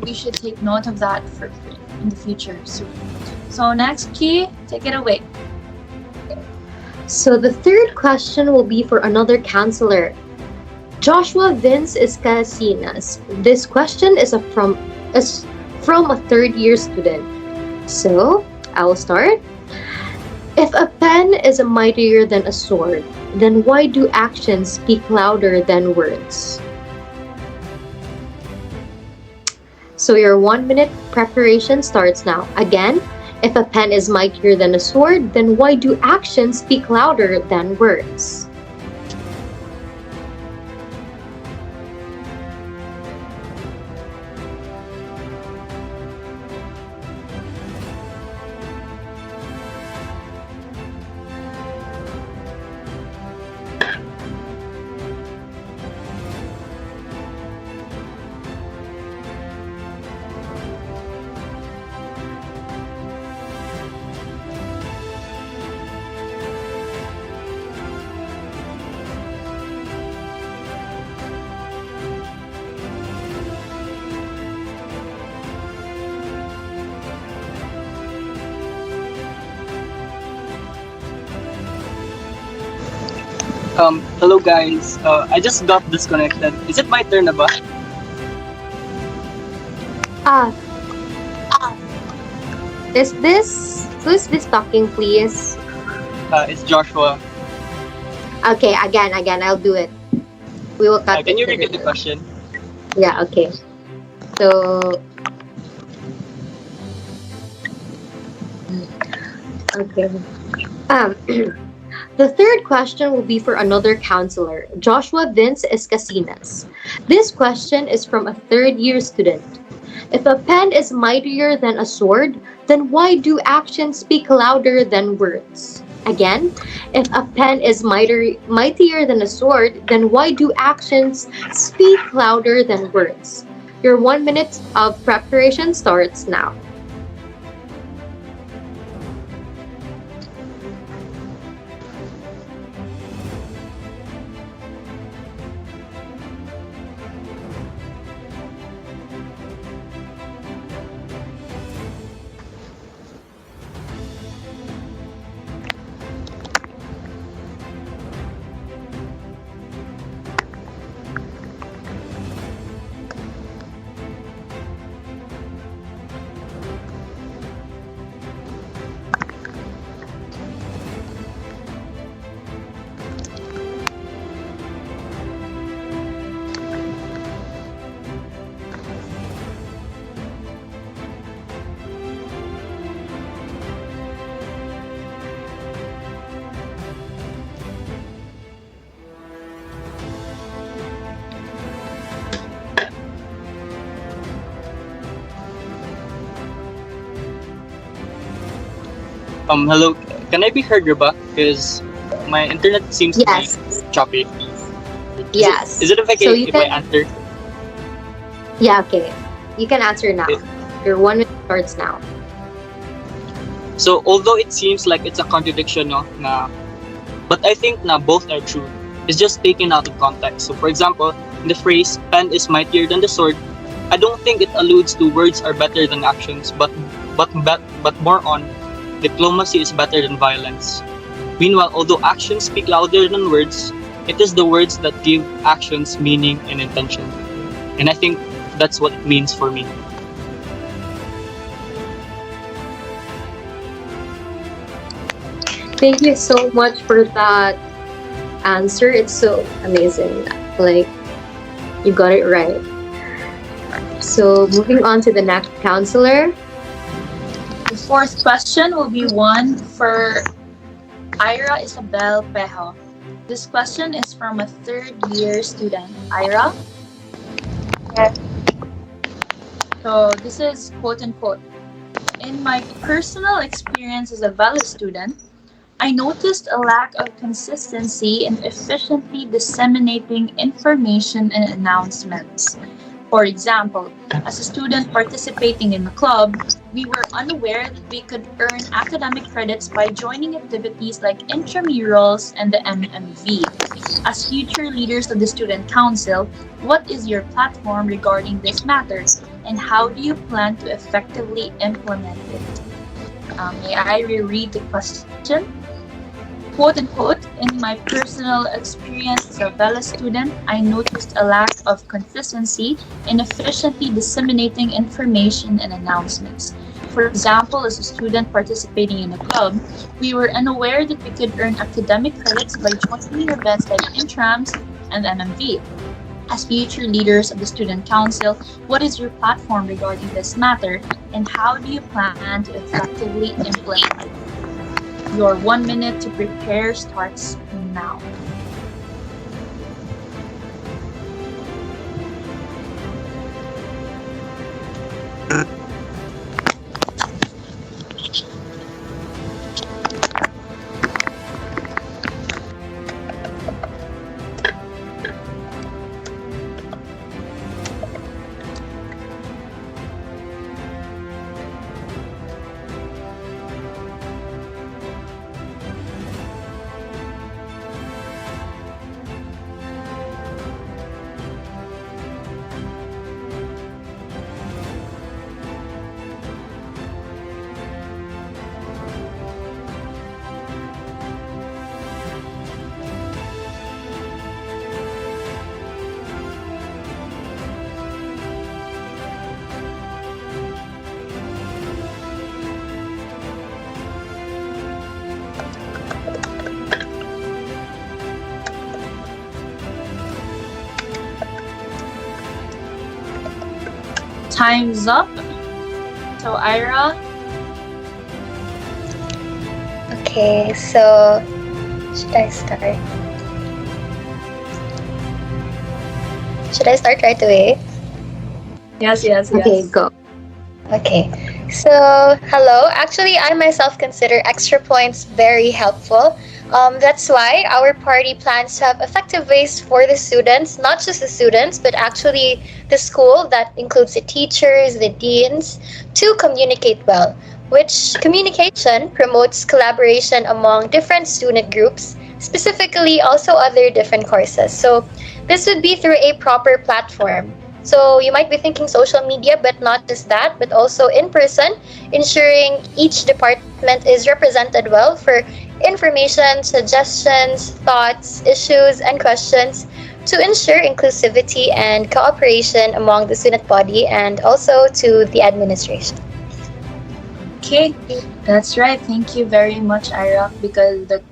We should take note of that for in the future soon. So next, Key, take it away. So the third question will be for another counselor. Joshua Vince Escasinas. This question is from a third-year student. So I will start. If a pen is mightier than a sword, then why do actions speak louder than words? So your 1 minute preparation starts now. Again, if a pen is mightier than a sword, then why do actions speak louder than words? Hello guys. I just got disconnected. Is it my turn na ba? Ah, who's this talking, please? It's Joshua. Okay, again, I'll do it. We will cut Can you it. repeat the question? Yeah, okay. So, okay. The third question will be for another counselor, Joshua Vince Escasinas. This question is from a third-year student. If a pen is mightier than a sword, then why do actions speak louder than words? Again, if a pen is mightier than a sword, then why do actions speak louder than words? Your 1 minute of preparation starts now. Hello. Can I be heard, Ruba? Because my internet seems to be choppy. Yes. Is it okay So you if I can, answer? yeah, okay. You can answer now. Your 1 minute starts now. So although it seems like it's a contradiction, no, but I think na both are true. It's just taken out of context. So for example, in the phrase "pen is mightier than the sword," I don't think it alludes to words are better than actions, but more on diplomacy is better than violence. Meanwhile, although actions speak louder than words, it is the words that give actions meaning and intention. And I think that's what it means for me. Thank you so much for that answer. It's so amazing. Like, you got it right. So, moving on to the next counselor. The fourth question will be one for Ira Isabel Pejo. This question is from a third-year student. Ira? Yes. So this is quote-unquote. In my personal experience as a VALA student, I noticed a lack of consistency in efficiently disseminating information and announcements. For example, as a student participating in a club, we were unaware that we could earn academic credits by joining activities like intramurals and the MMV. As future leaders of the Student Council, what is your platform regarding this matter, and how do you plan to effectively implement it? May I reread the question? Quote unquote, in my personal experience as a VELA student, I noticed a lack of consistency in efficiently disseminating information and announcements. For example, as a student participating in a club, we were unaware that we could earn academic credits by joining events like Intrams and MMV. As future leaders of the Student Council, what is your platform regarding this matter, and how do you plan to effectively implement it? Your 1 minute to prepare starts now. Time's up. So Ira? Okay, so should I start? Should I start right away? Yes. Okay, go. Okay, so hello. Actually, I myself consider extra points very helpful. That's why our party plans to have effective ways for the students, not just the students, but actually the school, that includes the teachers, the deans, to communicate well, which communication promotes collaboration among different student groups, specifically also other different courses. So this would be through a proper platform. So you might be thinking social media, but not just that, but also in person, ensuring each department is represented well for information, suggestions, thoughts, issues, and questions to ensure inclusivity and cooperation among the student body and also to the administration. Okay, that's right. Thank you very much, Ira, because the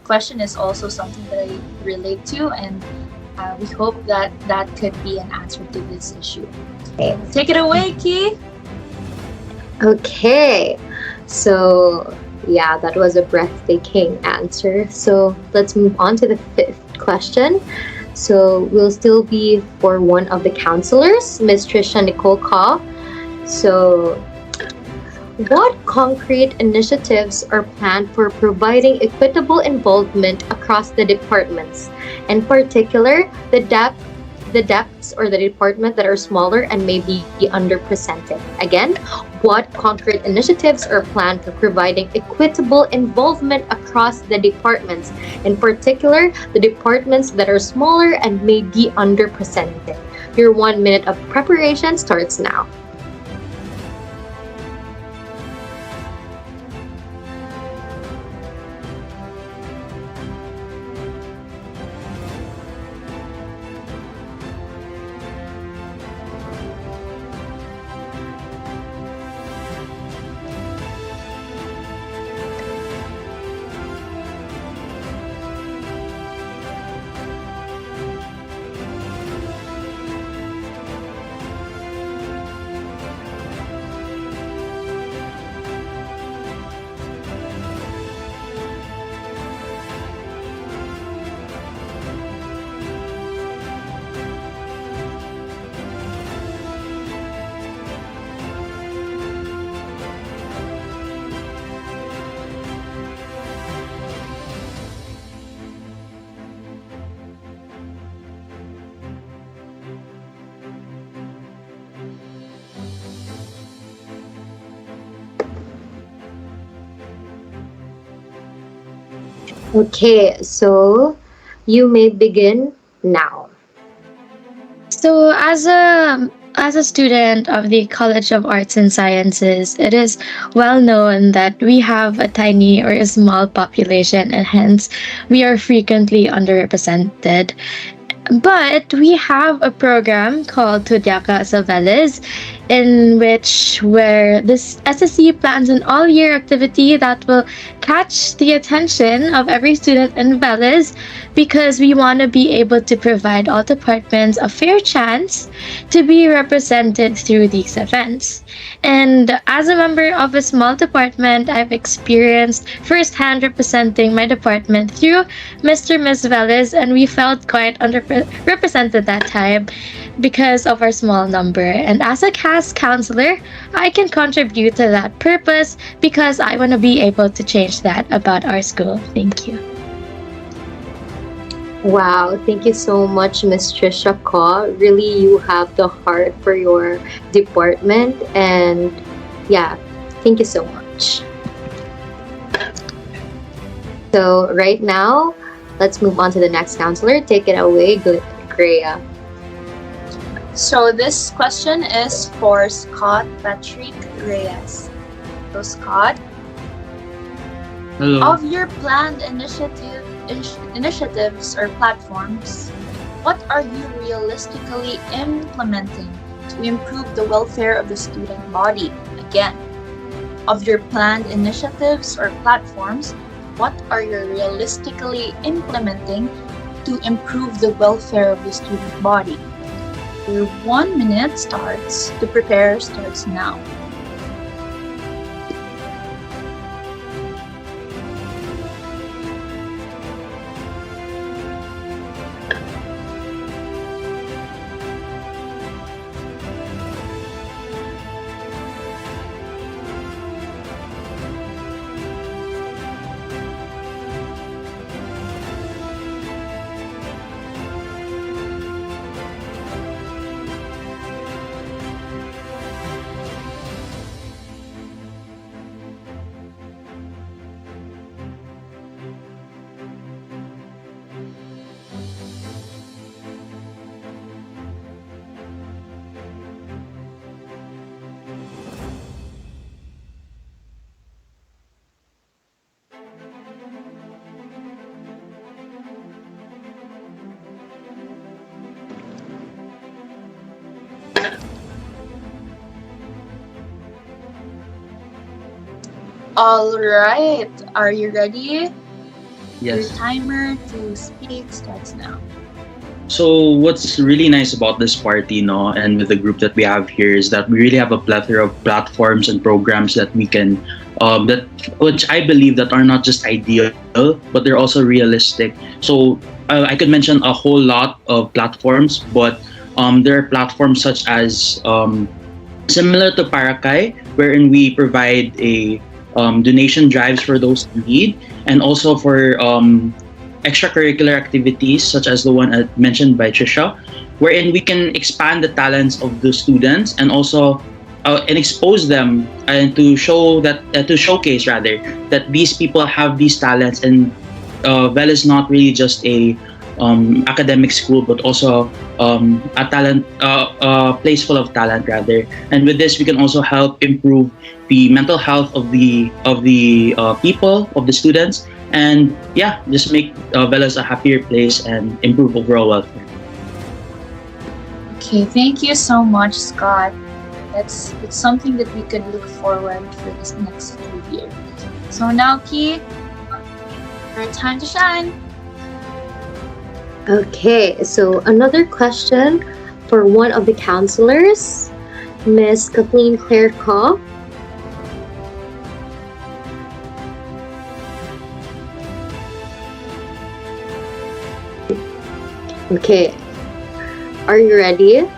question is also something that I relate to, and we hope that that could be an answer to this issue. Okay. Take it away, Ki. Okay, so yeah, that was a breathtaking answer. So let's move on to the fifth question. So we'll still be for one of the counselors, Ms. Trisha Nicole Kaw. So What concrete initiatives are planned for providing equitable involvement across the departments, in particular the depths or the department that are smaller and may be underrepresented? Again, what concrete initiatives are planned for providing equitable involvement across the departments, in particular the departments that are smaller and may be underrepresented? Your 1 minute of preparation starts now. Okay, so you may begin now. So, as a student of the College of Arts and Sciences, it is well known that we have a tiny or a small population, and hence we are frequently underrepresented. But we have a program called Tudyaka sa Veles, in which where this SSC plans an all-year activity that will catch the attention of every student in Veles, because we want to be able to provide all departments a fair chance to be represented through these events. And as a member of a small department, I've experienced firsthand representing my department through Mr. Miss Veles, and we felt quite underrepresented that time because of our small number. And as a cast counselor, I can contribute to that purpose because I want to be able to change that about our school. Thank you. Wow, thank you so much, Miss Trisha Ko. Really, you have the heart for your department, and yeah, thank you so much. So right now, let's move on to the next counselor. Take it away, good Greya. So this question is for Scott Patrick Reyes. So Scott, Hello. of your planned initiatives or platforms, what are you realistically implementing to improve the welfare of the student body? Again, of your planned initiatives or platforms, what are you realistically implementing to improve the welfare of the student body? Your 1 minute to prepare starts now. All right, are you ready? Your Yes. timer to speak starts now. So what's really nice about this party, no, and with the group that we have here is that we really have a plethora of platforms and programs that we can, that which I believe that are not just ideal, but they're also realistic. So I could mention a whole lot of platforms, but there are platforms such as similar to Paracay, wherein we provide a donation drives for those in need, and also for extracurricular activities such as the one mentioned by Trisha, wherein we can expand the talents of the students and also and expose them and to showcase rather that these people have these talents, and Bell is not really just a academic school but also a place full of talent rather. And with this, we can also help improve the mental health of the people, of the students, and yeah, just make Bella's a happier place and improve overall welfare. Okay, thank you so much, Scott. It's something that we can look forward for this next school year. So now, Key, your time to shine. Okay, so another question for one of the counselors, Miss 𝐓𝐿𝐼𝐒. Okay, are you ready?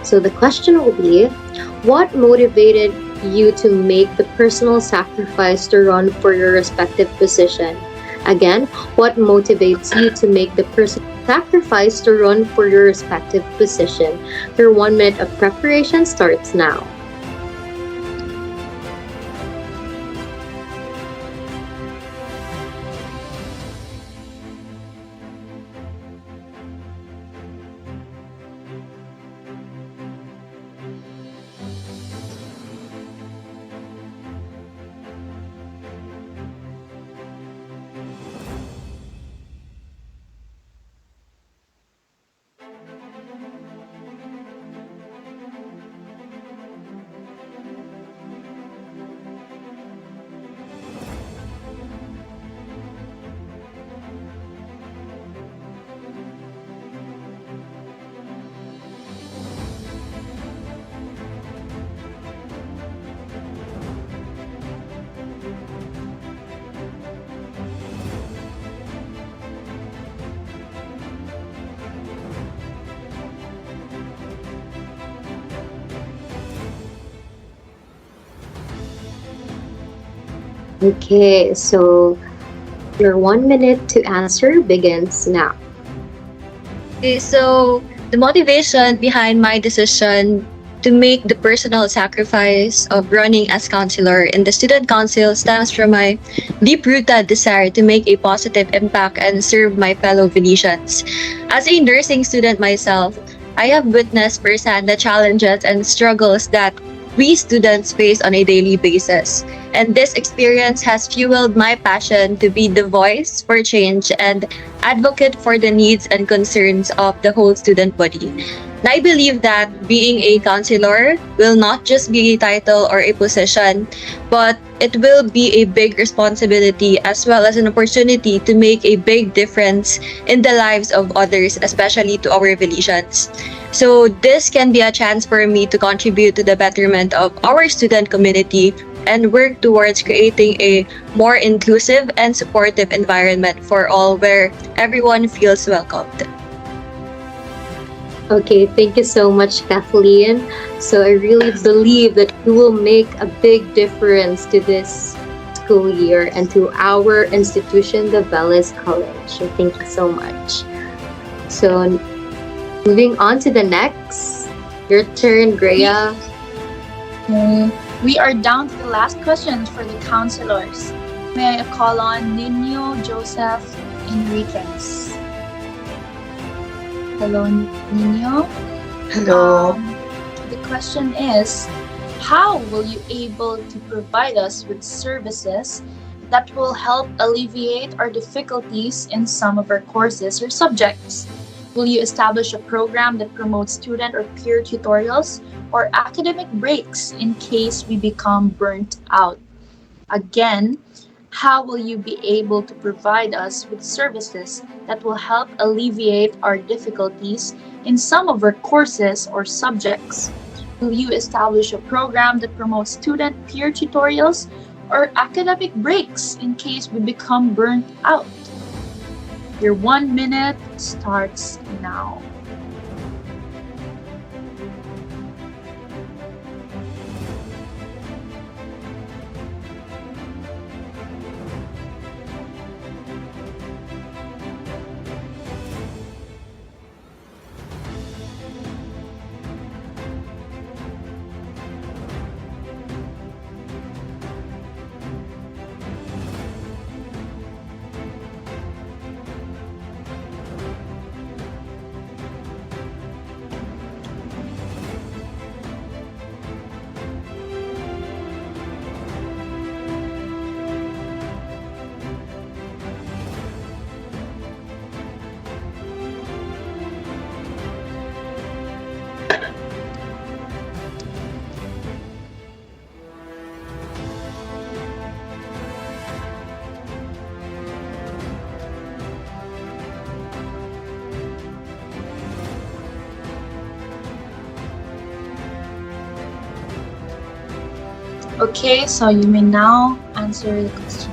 So the question will be, what motivated you to make the personal sacrifice to run for your respective position? Again, what motivates you to make the personal sacrifice to run for your respective position? Your 1 minute of preparation starts now. Okay, so your 1 minute to answer begins now. Okay, so the motivation behind my decision to make the personal sacrifice of running as counselor in the student council stems from my deep-rooted desire to make a positive impact and serve my fellow Venetians. As a nursing student myself, I have witnessed firsthand the challenges and struggles that we students face on a daily basis. And this experience has fueled my passion to be the voice for change and advocate for the needs and concerns of the whole student body. And I believe that being a counselor will not just be a title or a position, but it will be a big responsibility as well as an opportunity to make a big difference in the lives of others, especially to our Venetians. So this can be a chance for me to contribute to the betterment of our student community and work towards creating a more inclusive and supportive environment for all where everyone feels welcomed. Okay, thank you so much, Kathleen. So I really believe that you will make a big difference to this school year and to our institution, the Veles College. So thank you so much. So moving on to the next, your turn, Greya. We are down to the last questions for the counselors. May I call on Nino Joseph Enriquez? Hello, Nino. Hello. The question is, how will you able to provide us with services that will help alleviate our difficulties in some of our courses or subjects? Will you establish a program that promotes student or peer tutorials or academic breaks in case we become burnt out? Again, how will you be able to provide us with services that will help alleviate our difficulties in some of our courses or subjects? Will you establish a program that promotes student peer tutorials or academic breaks in case we become burnt out? Your 1 minute starts now. Okay, so you may now answer the question.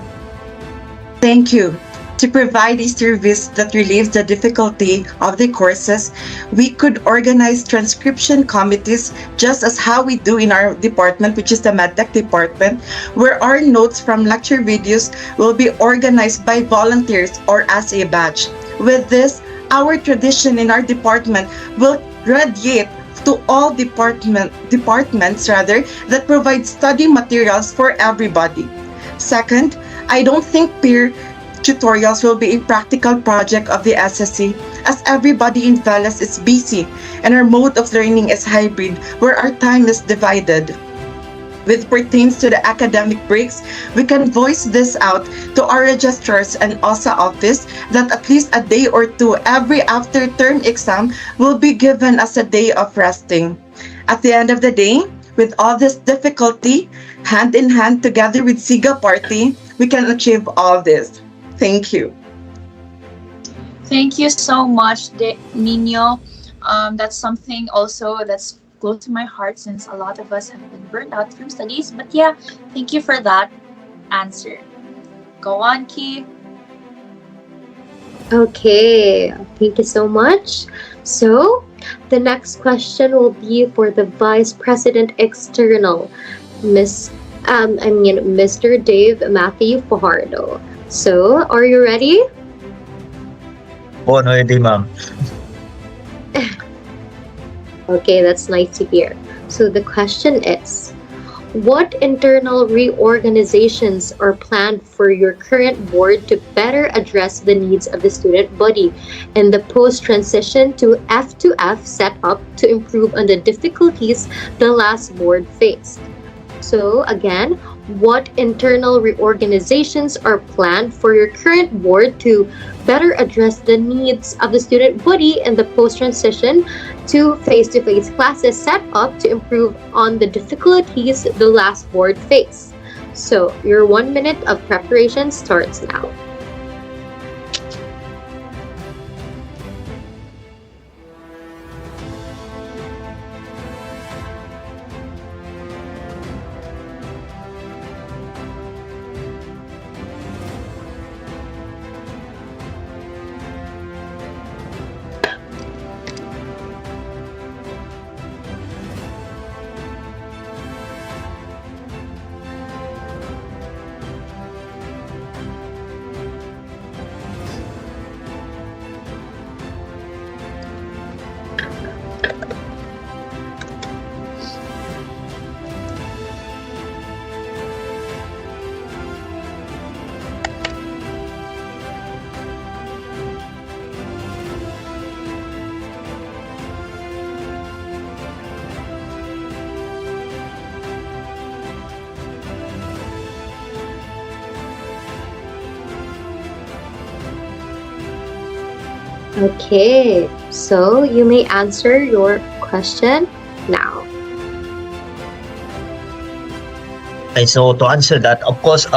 Thank you. To provide a service that relieves the difficulty of the courses, we could organize transcription committees just as how we do in our department, which is the MedTech department, where our notes from lecture videos will be organized by volunteers or as a batch. With this, our tradition in our department will radiate to all departments that provide study materials for everybody. Second, I don't think peer tutorials will be a practical project of the SSC as everybody in Velas is busy and our mode of learning is hybrid where our time is divided. With pertains to the academic breaks, we can voice this out to our registrars and OSA office that at least a day or two every after term exam will be given as a day of resting. At the end of the day, with all this difficulty, hand in hand together with SIGA Party, we can achieve all this. Thank you. Thank you so much, Nino. That's something also that's close to my heart since a lot of us have been burnt out from studies. But yeah, thank you for that answer. Go on, Ki. Okay, thank you so much. So, the next question will be for the Vice President External, Mr. Dave Matthew Fajardo. So, are you ready? Born already, ma'am. Okay, that's nice to hear. So the question is, what internal reorganizations are planned for your current board to better address the needs of the student body and the post-transition to F2F setup to improve on the difficulties the last board faced? So again, what internal reorganizations are planned for your current board to better address the needs of the student body and the post-transition to face-to-face classes set up to improve on the difficulties the last board faced? So your 1 minute of preparation starts now. Okay, so you may answer your question now. Okay, so to answer that, of course,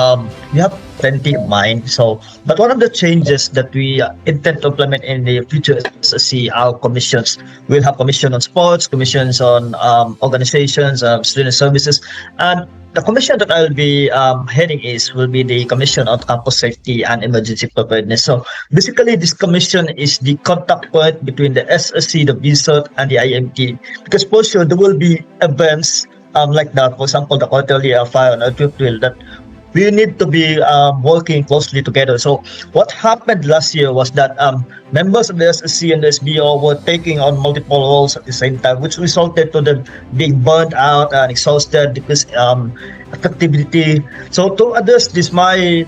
we have plenty in mind. So, but one of the changes that we intend to implement in the future SSC, our commissions, we'll have commission on sports, commissions on organizations, student services, and the commission that I'll be heading will be the Commission on Campus Safety and Emergency Preparedness. So basically, this commission is the contact point between the SSC, the VSOT, and the IMT. Because for sure, there will be events like that. For example, the quarterly fire on April that we need to be working closely together. So what happened last year was that members of the SSC and the SBO were taking on multiple roles at the same time, which resulted to them being burnt out and exhausted because effectivity. So to address this, my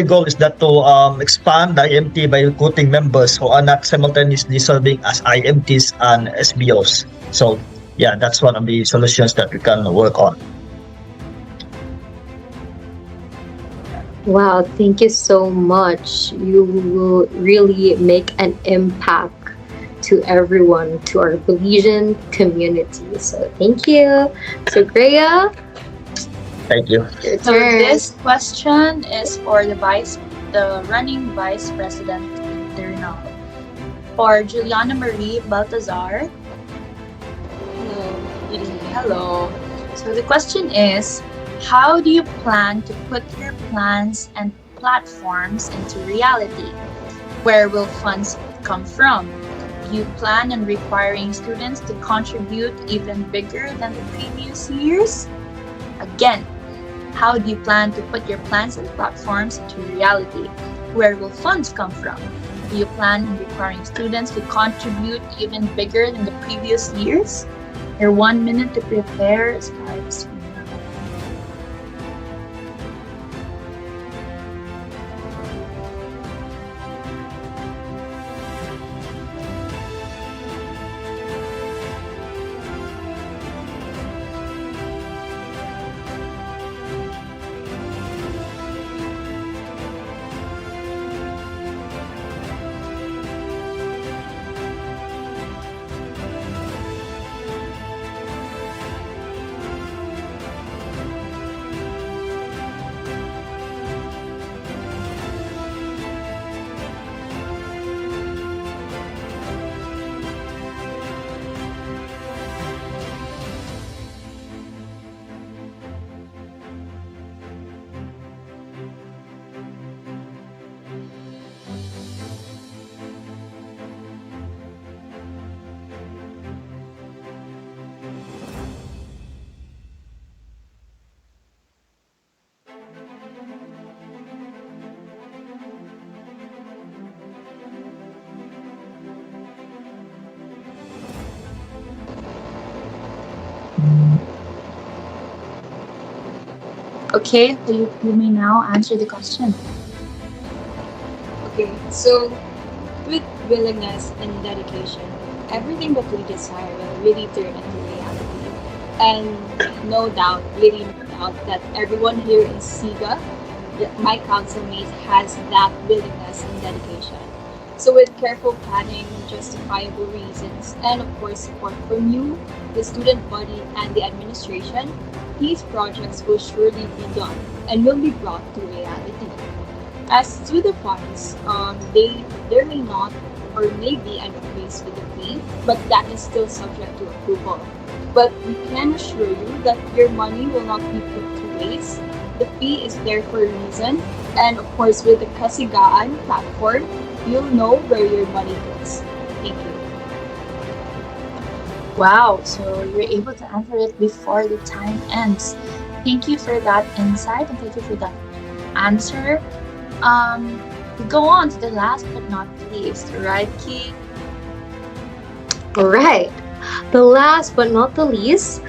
goal is that to expand the IMT by recruiting members who are not simultaneously serving as IMTs and SBOs. So yeah, that's one of the solutions that we can work on. Wow, thank you so much. You will really make an impact to everyone, to our Belizean community. So thank you. So Greya, thank you. So this question is for the running vice president internal, for Juliana Marie Baltazar. Hello. So the question is, How do you plan to put your plans and platforms into reality? Where will funds come from? Do you plan on requiring students to contribute even bigger than the previous years? Again, how do you plan to put your plans and platforms into reality? Where will funds come from? Do you plan on requiring students to contribute even bigger than the previous years? Your 1 minute to prepare starts now. Okay, so you may now answer the question. Okay, so with willingness and dedication, everything that we desire will really turn into reality. And no doubt, really no doubt, that everyone here in SIGA, my council mate, has that willingness and dedication. So with careful planning, justifiable reasons, and of course support from you, the student body, and the administration, these projects will surely be done and will be brought to reality. As to the funds, there may not or may be an increase with the fee, but that is still subject to approval. But we can assure you that your money will not be put to waste. The fee is there for a reason, and of course with the Kasigaan platform, you'll know where your money goes. Thank you. Wow, so you're able to answer it before the time ends. Thank you for that insight and thank you for that answer. We go on to the last but not least, right, Ki? Right. The last but not the least,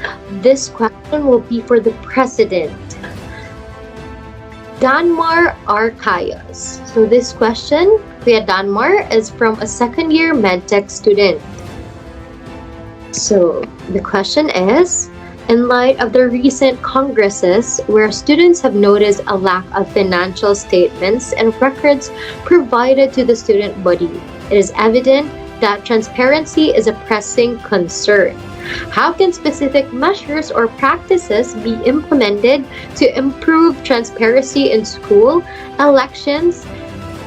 this question will be for the president, Danmar Archias. So this question, Kuya Danmar, is from a second-year medtech student. So the question is, in light of the recent congresses where students have noticed a lack of financial statements and records provided to the student body, it is evident that transparency is a pressing concern. How can specific measures or practices be implemented to improve transparency in school elections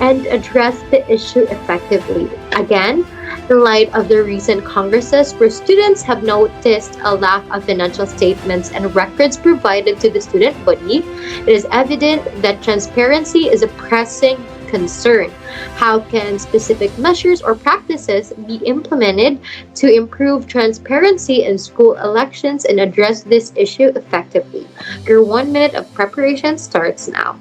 and address the issue effectively? Again, in light of the recent congresses where students have noticed a lack of financial statements and records provided to the student body, it is evident that transparency is a pressing concern. How can specific measures or practices be implemented to improve transparency in school elections and address this issue effectively? Your 1 minute of preparation starts now.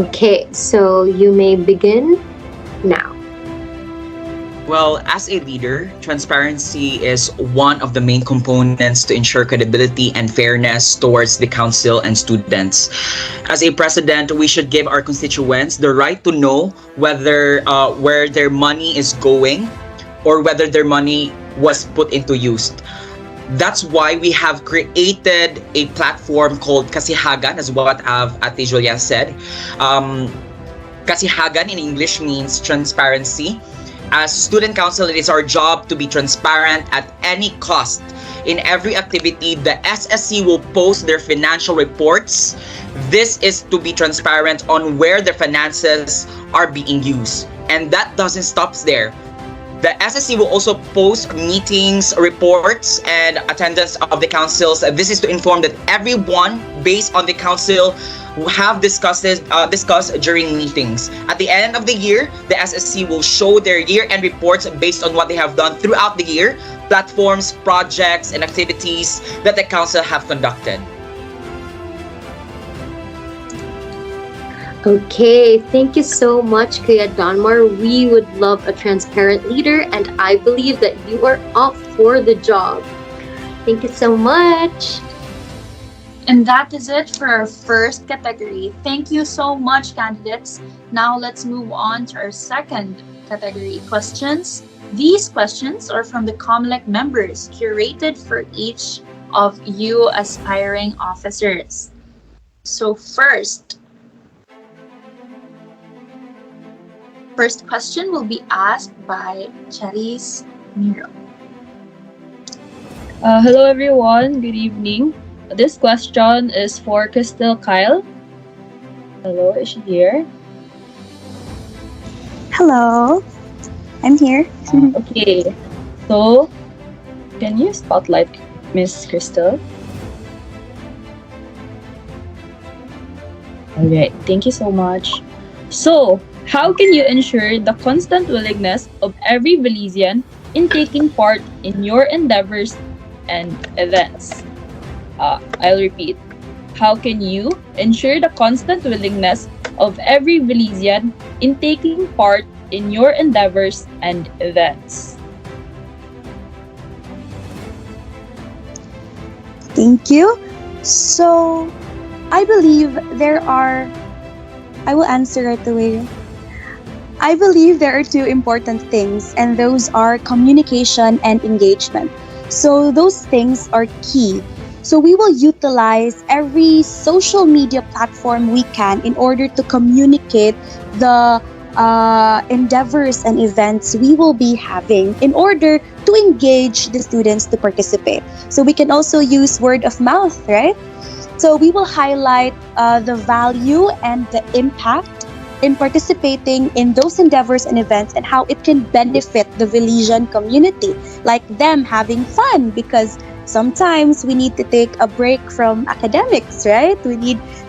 Okay, so you may begin now. Well, as a leader, transparency is one of the main components to ensure credibility and fairness towards the council and students. As a president, we should give our constituents the right to know whether where their money is going or whether their money was put into use. That's why we have created a platform called Kasihagan, as what Ate Julia said. Kasihagan in English means transparency. As student council, it is our job to be transparent at any cost. In every activity, the SSC will post their financial reports. This is to be transparent on where the finances are being used. And that doesn't stop there. The SSC will also post meetings, reports, and attendance of the councils. This is to inform that everyone based on the council have discussed during meetings. At the end of the year, the SSC will show their year-end reports based on what they have done throughout the year, platforms, projects, and activities that the council have conducted. Okay, thank you so much, Kuya Donmar. We would love a transparent leader, and I believe that you are up for the job. Thank you so much. And that is it for our first category. Thank you so much, candidates. Now let's move on to our second category, questions. These questions are from the COMELEC members, curated for each of you aspiring officers. So first question will be asked by Charis Miro. Hello everyone, good evening. This question is for Crystal Kyle. Hello, is she here? Hello, I'm here. Okay, so can you spotlight Miss Crystal? Alright, thank you so much. So, how can you ensure the constant willingness of every Belizean in taking part in your endeavors and events? I'll repeat. How can you ensure the constant willingness of every Belizean in taking part in your endeavors and events? Thank you. So, I believe I will answer right away. I believe there are two important things, and those are communication and engagement. So those things are key. So we will utilize every social media platform we can in order to communicate the endeavors and events we will be having in order to engage the students to participate. So we can also use word of mouth, right? So we will highlight the value and the impact in participating in those endeavors and events and how it can benefit the Belizean community, like them having fun, because sometimes we need to take a break from academics, right?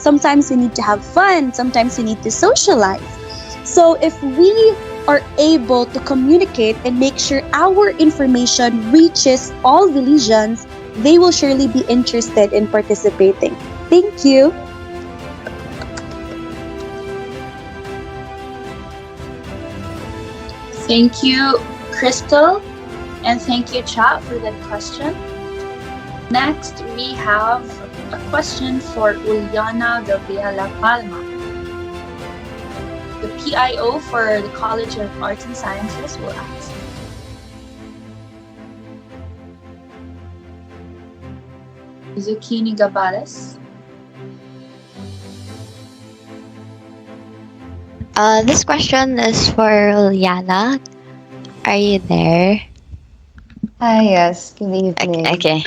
Sometimes we need to have fun, sometimes we need to socialize. So if we are able to communicate and make sure our information reaches all Belizeans, they will surely be interested in participating. Thank you. Thank you, Crystal, and thank you, Cha, for that question. Next, we have a question for Uliana Gabriela Palma. The PIO for the College of Arts and Sciences will ask. Zucchini Gabales. This question is for Liana. Are you there? Hi, yes. Good evening. Okay.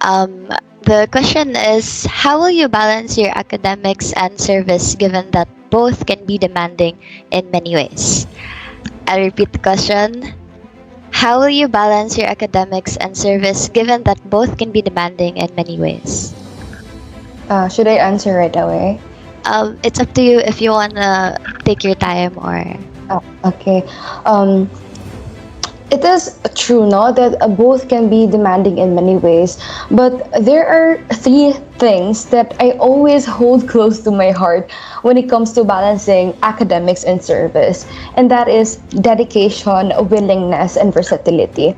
The question is, how will you balance your academics and service given that both can be demanding in many ways? I'll repeat the question. How will you balance your academics and service given that both can be demanding in many ways? Should I answer right away? It's up to you if you want to take your time or... Oh, okay. It is true, no, that both can be demanding in many ways, but there are three things that I always hold close to my heart when it comes to balancing academics and service, and that is dedication, willingness, and versatility.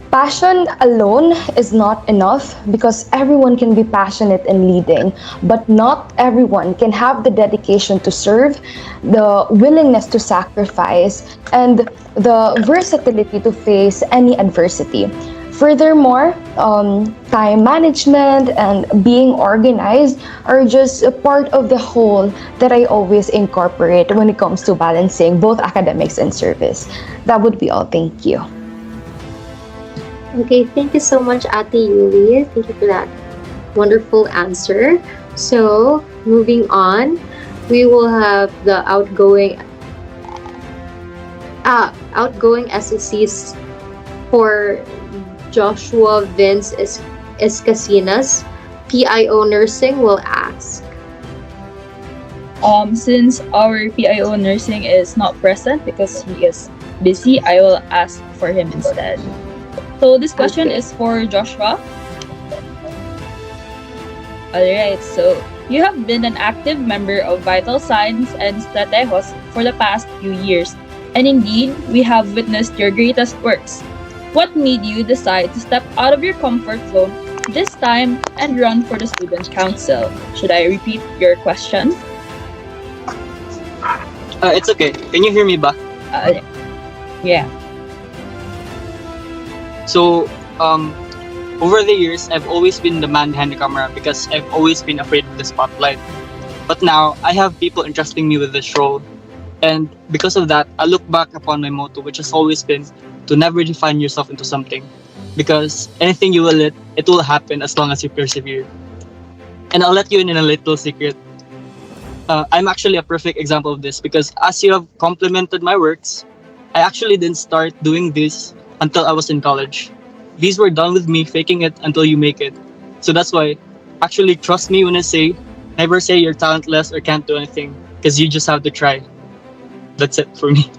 Passion alone is not enough because everyone can be passionate in leading, but not everyone can have the dedication to serve, the willingness to sacrifice, and the versatility to face any adversity. Furthermore, time management and being organized are just a part of the whole that I always incorporate when it comes to balancing both academics and service. That would be all. Thank you. Okay, thank you so much, Ate Yuli. Thank you for that wonderful answer. So, moving on, we will have the outgoing SSCs for Joshua Vince Escasinas. PIO Nursing will ask. Since our PIO nursing is not present because he is busy, I will ask for him instead. So this question is for Joshua. Alright, so you have been an active member of Vital Signs and Strategos for the past few years, and indeed, we have witnessed your greatest works. What made you decide to step out of your comfort zone this time and run for the Student Council? Should I repeat your question? It's okay. Can you hear me ba? Yeah. So, over the years, I've always been the man behind the camera because I've always been afraid of the spotlight. But now, I have people entrusting me with this role. And because of that, I look back upon my motto, which has always been to never define yourself into something. Because anything you will it will happen as long as you persevere. And I'll let you in a little secret. I'm actually a perfect example of this because as you have complimented my works, I actually didn't start doing this until I was in college. These were done with me faking it until you make it. So that's why, actually trust me when I say, never say you're talentless or can't do anything, because you just have to try. That's it for me.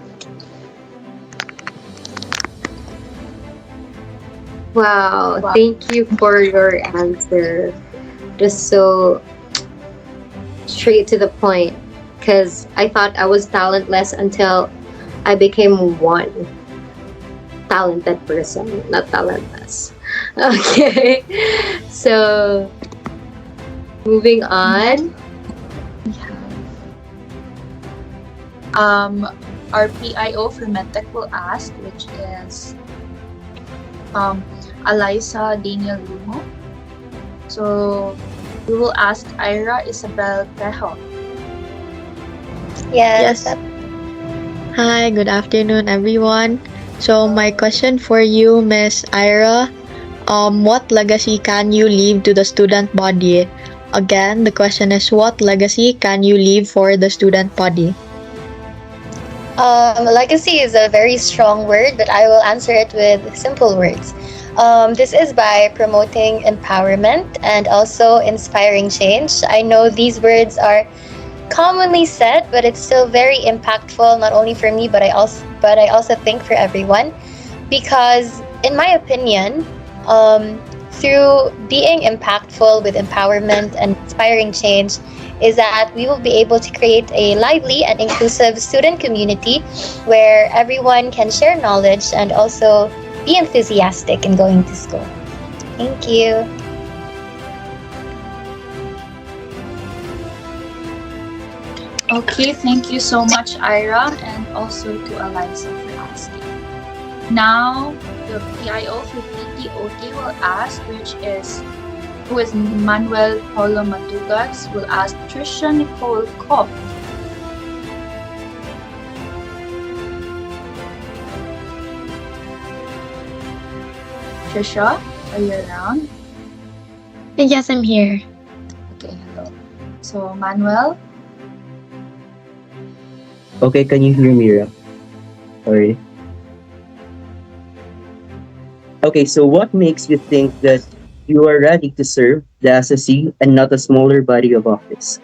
Wow, thank you for your answer. Just so straight to the point, because I thought I was talentless until I became one talented person, not talentless. Okay, so moving on. Our PIO for MedTech will ask, which is Eliza Daniel Lumo. So we will ask Ira Isabel Pejo. Yes. Hi, good afternoon, everyone. So my question for you, Miss Ira, what legacy can you leave to the student body? Again, the question is, what legacy can you leave for the student body? Legacy is a very strong word, but I will answer it with simple words. This is by promoting empowerment and also inspiring change. I know these words are commonly said, but it's still very impactful, not only for me, but I also think for everyone, because in my opinion, through being impactful with empowerment and inspiring change, is that we will be able to create a lively and inclusive student community where everyone can share knowledge and also be enthusiastic in going to school. Thank you. Okay, thank you so much, Ira, and also to Eliza for asking. Now, the PIO for PTOT will ask, who is Manuel Paulo Matugas, will ask Trisha Nicole Kopp. Trisha, are you around? Yes, I'm here. Okay, hello. So, Manuel? Okay, can you hear me, Ra? Sorry. Okay, so what makes you think that you are ready to serve the SSC and not a smaller body of office?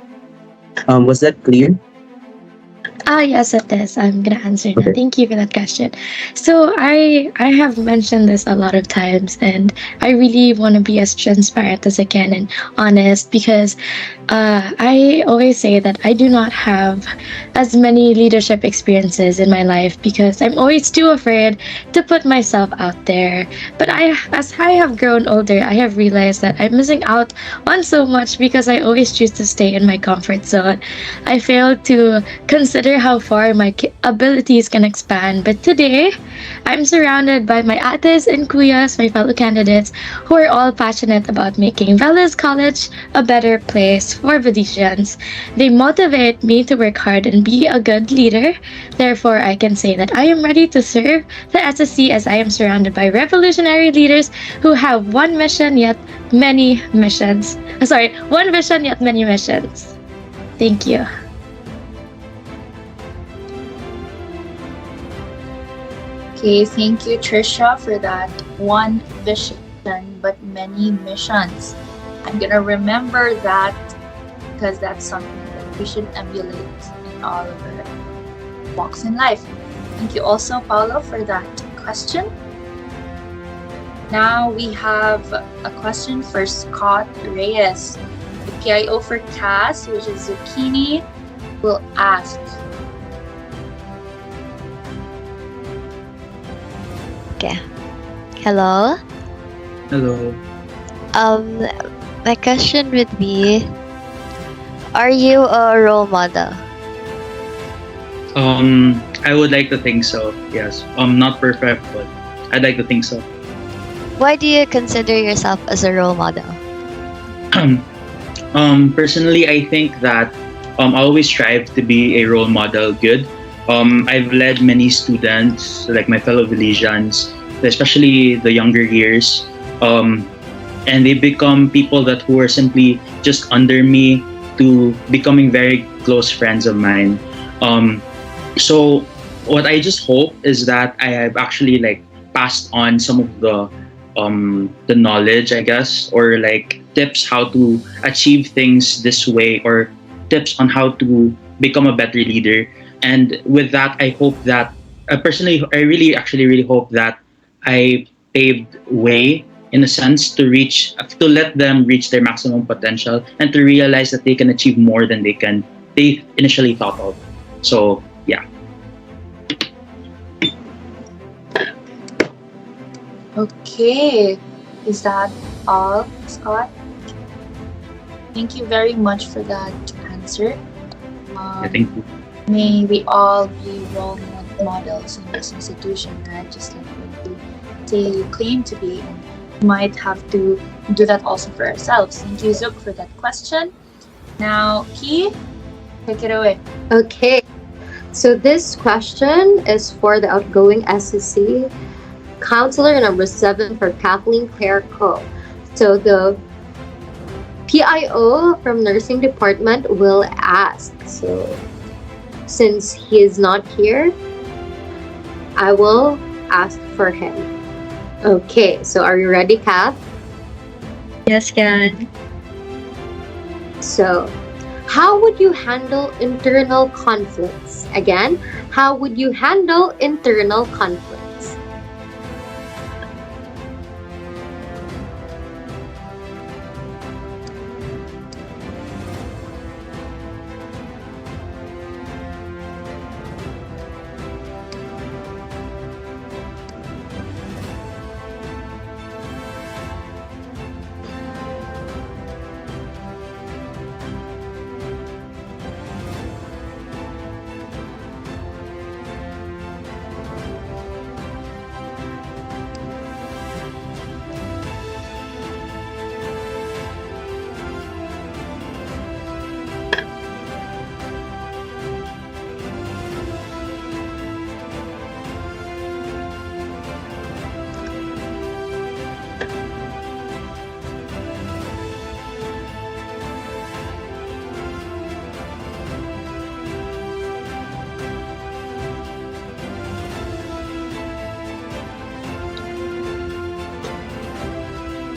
Was that clear? Yes, it is. I'm gonna answer now. Thank you for that question. So I have mentioned this a lot of times, and I really want to be as transparent as I can and honest because I always say that I do not have as many leadership experiences in my life because I'm always too afraid to put myself out there. But as I have grown older, I have realized that I'm missing out on so much because I always choose to stay in my comfort zone. I fail to consider how far my abilities can expand. But today, I'm surrounded by my ates and kuyas, my fellow candidates, who are all passionate about making Velas College a better place for Belizeans. They motivate me to work hard and be a good leader. Therefore, I can say that I am ready to serve the SSC as I am surrounded by revolutionary leaders who have one mission yet many missions. One vision yet many missions. Thank you. Okay, thank you, Trisha, for that one vision but many missions. I'm gonna remember that because that's something that we should emulate in all of our walks in life. Thank you also, Paulo, for that question. Now we have a question for Scott Reyes. The PIO for Cass, which is Zucchini, will ask. Okay. Hello. Hello. My question would be, are you a role model? I would like to think so. Yes. Not perfect, but I'd like to think so. Why do you consider yourself as a role model? Personally, I think that I always strive to be a role model good. I've led many students, like my fellow Belizeans, especially the younger years, and they become people who are simply just under me to becoming very close friends of mine. So what I just hope is that I have actually passed on some of the knowledge, I guess, or tips how to achieve things this way, or tips on how to become a better leader. And with that, I hope that personally, I really hope that I paved way, in a sense, to let them reach their maximum potential and to realize that they can achieve more than they initially thought of. So yeah. Okay, is that all, Scott? Thank you very much for that answer. Thank you. May we all be role models in this institution, right? Just like what they claim to be. And we might have to do that also for ourselves. Thank you, Zook, for that question. Now, Ki, take it away. Okay, so this question is for the outgoing SSC counselor number 7 for Kathleen Claire Co. So the PIO from nursing department will ask. So since he is not here, I will ask for him. Okay, so are you ready, Kath? Yes, Can. So, how would you handle internal conflicts? Again, how would you handle internal conflicts?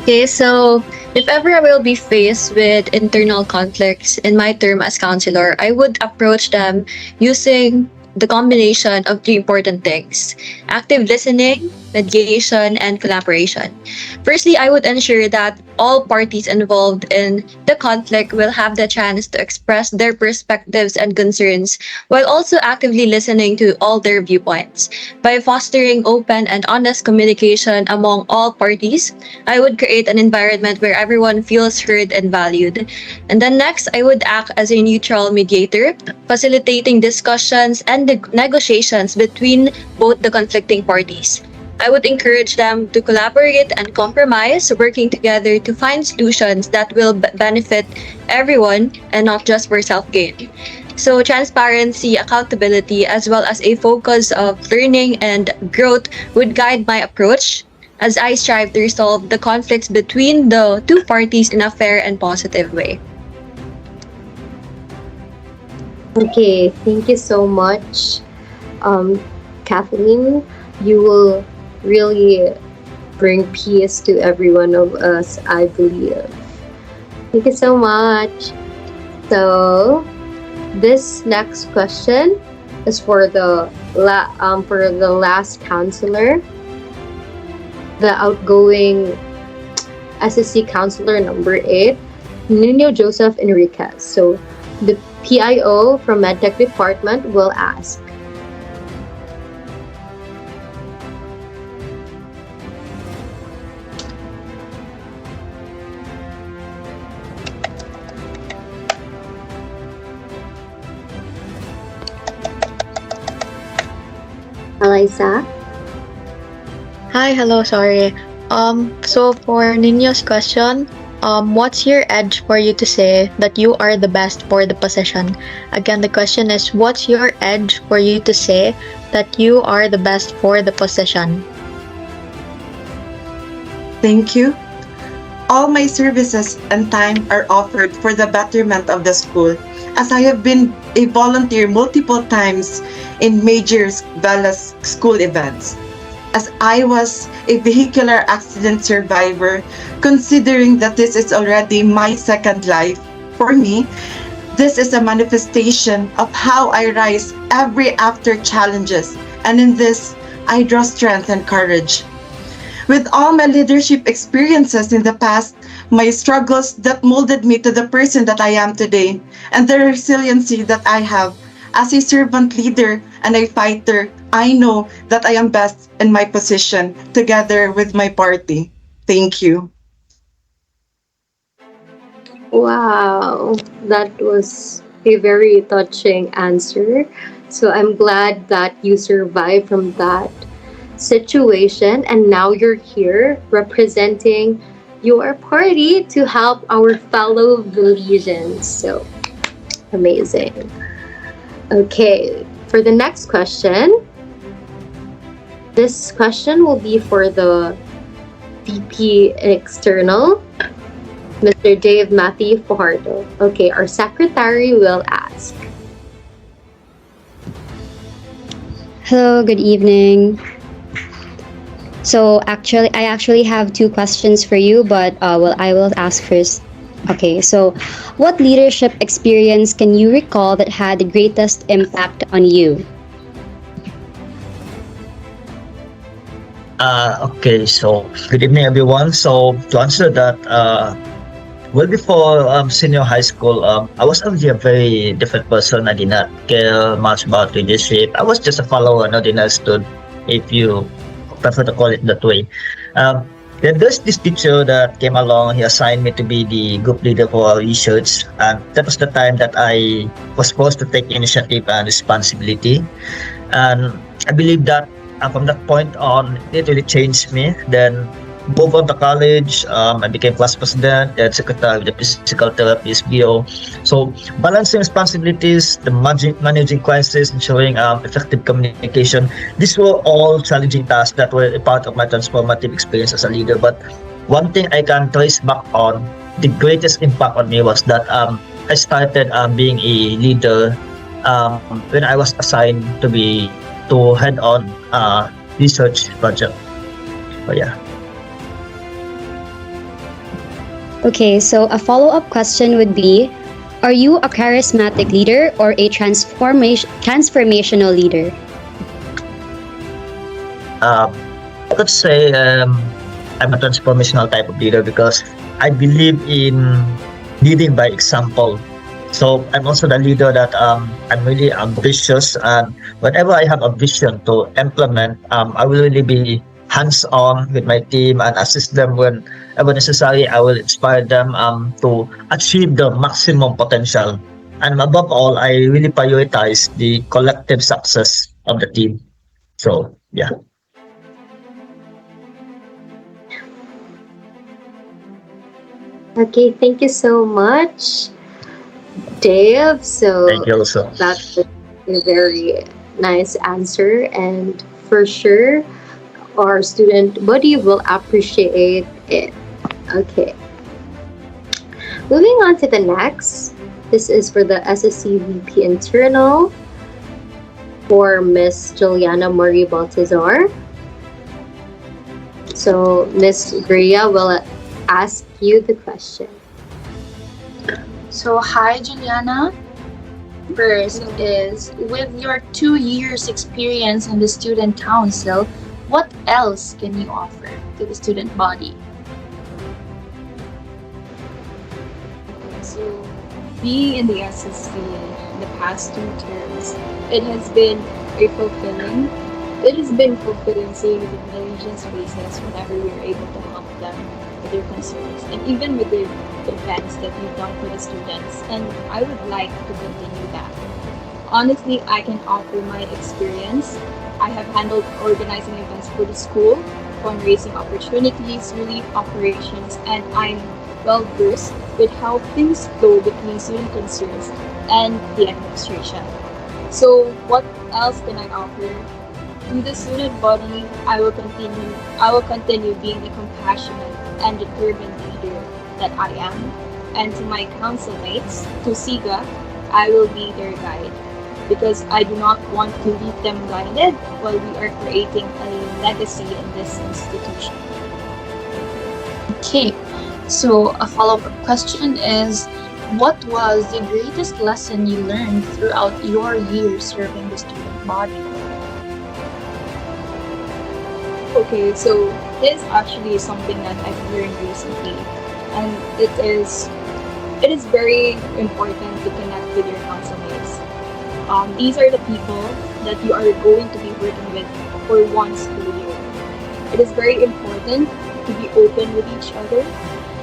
Okay, so If ever I will be faced with internal conflicts in my term as counselor, I would approach them using the combination of three important things: active listening, mediation, and collaboration. Firstly, I would ensure that all parties involved in the conflict will have the chance to express their perspectives and concerns while also actively listening to all their viewpoints. By fostering open and honest communication among all parties, I would create an environment where everyone feels heard and valued. And then next, I would act as a neutral mediator, facilitating discussions and negotiations between both the conflicting parties. I would encourage them to collaborate and compromise, working together to find solutions that will benefit everyone and not just for self-gain. So transparency, accountability, as well as a focus of learning and growth would guide my approach as I strive to resolve the conflicts between the two parties in a fair and positive way. Okay, thank you so much, Kathleen. You will really bring peace to every one of us, I believe. Thank you so much. So, this next question is for the last counselor, the outgoing SSC counselor number 8, Nino Joseph Enriquez. So, the PIO from MedTech department will ask. Eliza? Hi, hello, sorry. So for Nino's question, what's your edge for you to say that you are the best for the position? Again, the question is, what's your edge for you to say that you are the best for the position? Thank you. All my services and time are offered for the betterment of the school, as I have been a volunteer multiple times in major Velas school events. As I was a vehicular accident survivor, considering that this is already my second life, for me, this is a manifestation of how I rise every after challenges, and in this, I draw strength and courage. With all my leadership experiences in the past, my struggles that molded me to the person that I am today, and the resiliency that I have as a servant leader and a fighter, I know that I am best in my position together with my party. Thank you. Wow, that was a very touching answer. So I'm glad that you survived from that situation and now you're here representing your party to help our fellow Belizeans. So amazing. Okay, for the next question, this question will be for the VP External, Mr. Dave Matthew Fajardo. Okay, our secretary will ask. Hello, good evening. So I actually have two questions for you, but I will ask first. Okay, so what leadership experience can you recall that had the greatest impact on you? Okay, so good evening, everyone. So to answer that, well, before senior high school, I was actually a very different person. I did not care much about leadership. I was just a follower, not understood, if you prefer to call it that way. Then there's this teacher that came along. He assigned me to be the group leader for our research, and that was the time that I was forced to take initiative and responsibility. And I believe that from that point on, it really changed me. Then moved on to college. I became class president and secretary of the physical therapy SBO. So balancing responsibilities, the managing crisis, ensuring effective communication. These were all challenging tasks that were a part of my transformative experience as a leader. But one thing I can trace back on, the greatest impact on me was that I started being a leader when I was assigned to head on research project. So yeah. Okay, so a follow-up question would be, are you a charismatic leader or a transformational leader? I could say I'm a transformational type of leader because I believe in leading by example. So I'm also the leader that I'm really ambitious, and whenever I have a vision to implement, I will really be hands-on with my team and assist them whenever necessary. I will inspire them to achieve the maximum potential. And above all, I really prioritize the collective success of the team. So yeah. Okay, thank you so much, Dave. So Thank you also. that's a very nice answer, and for sure, our student body will appreciate it. Okay, moving on to the next. This is for the SSC VP Internal for Miss Juliana Marie Baltazar. So Miss Gria will ask you the question. So, hi, Juliana. First is, with your 2 years experience in the student council, what else can you offer to the student body? So, being in the SSC in the past 2 terms, it has been fulfilling seeing the Malaysians' faces whenever we are able to help them with their concerns, and even with the events that we've done for the students. And I would like to continue that. Honestly, I can offer my experience. I have handled organizing events for the school, fundraising opportunities, relief operations, and I'm well versed with how things flow between student concerns and the administration. So what else can I offer? To the student body, I will continue being the compassionate and determined leader that I am. And to my council mates, to SIGA, I will be their guide, because I do not want to leave them blinded while we are creating a legacy in this institution. Okay, so a follow-up question is, what was the greatest lesson you learned throughout your years serving the student body? Okay, so this actually is something that I've learned recently, and it is very important to connect with your council mates. These are the people that you are going to be working with for 1 school year. It is very important to be open with each other,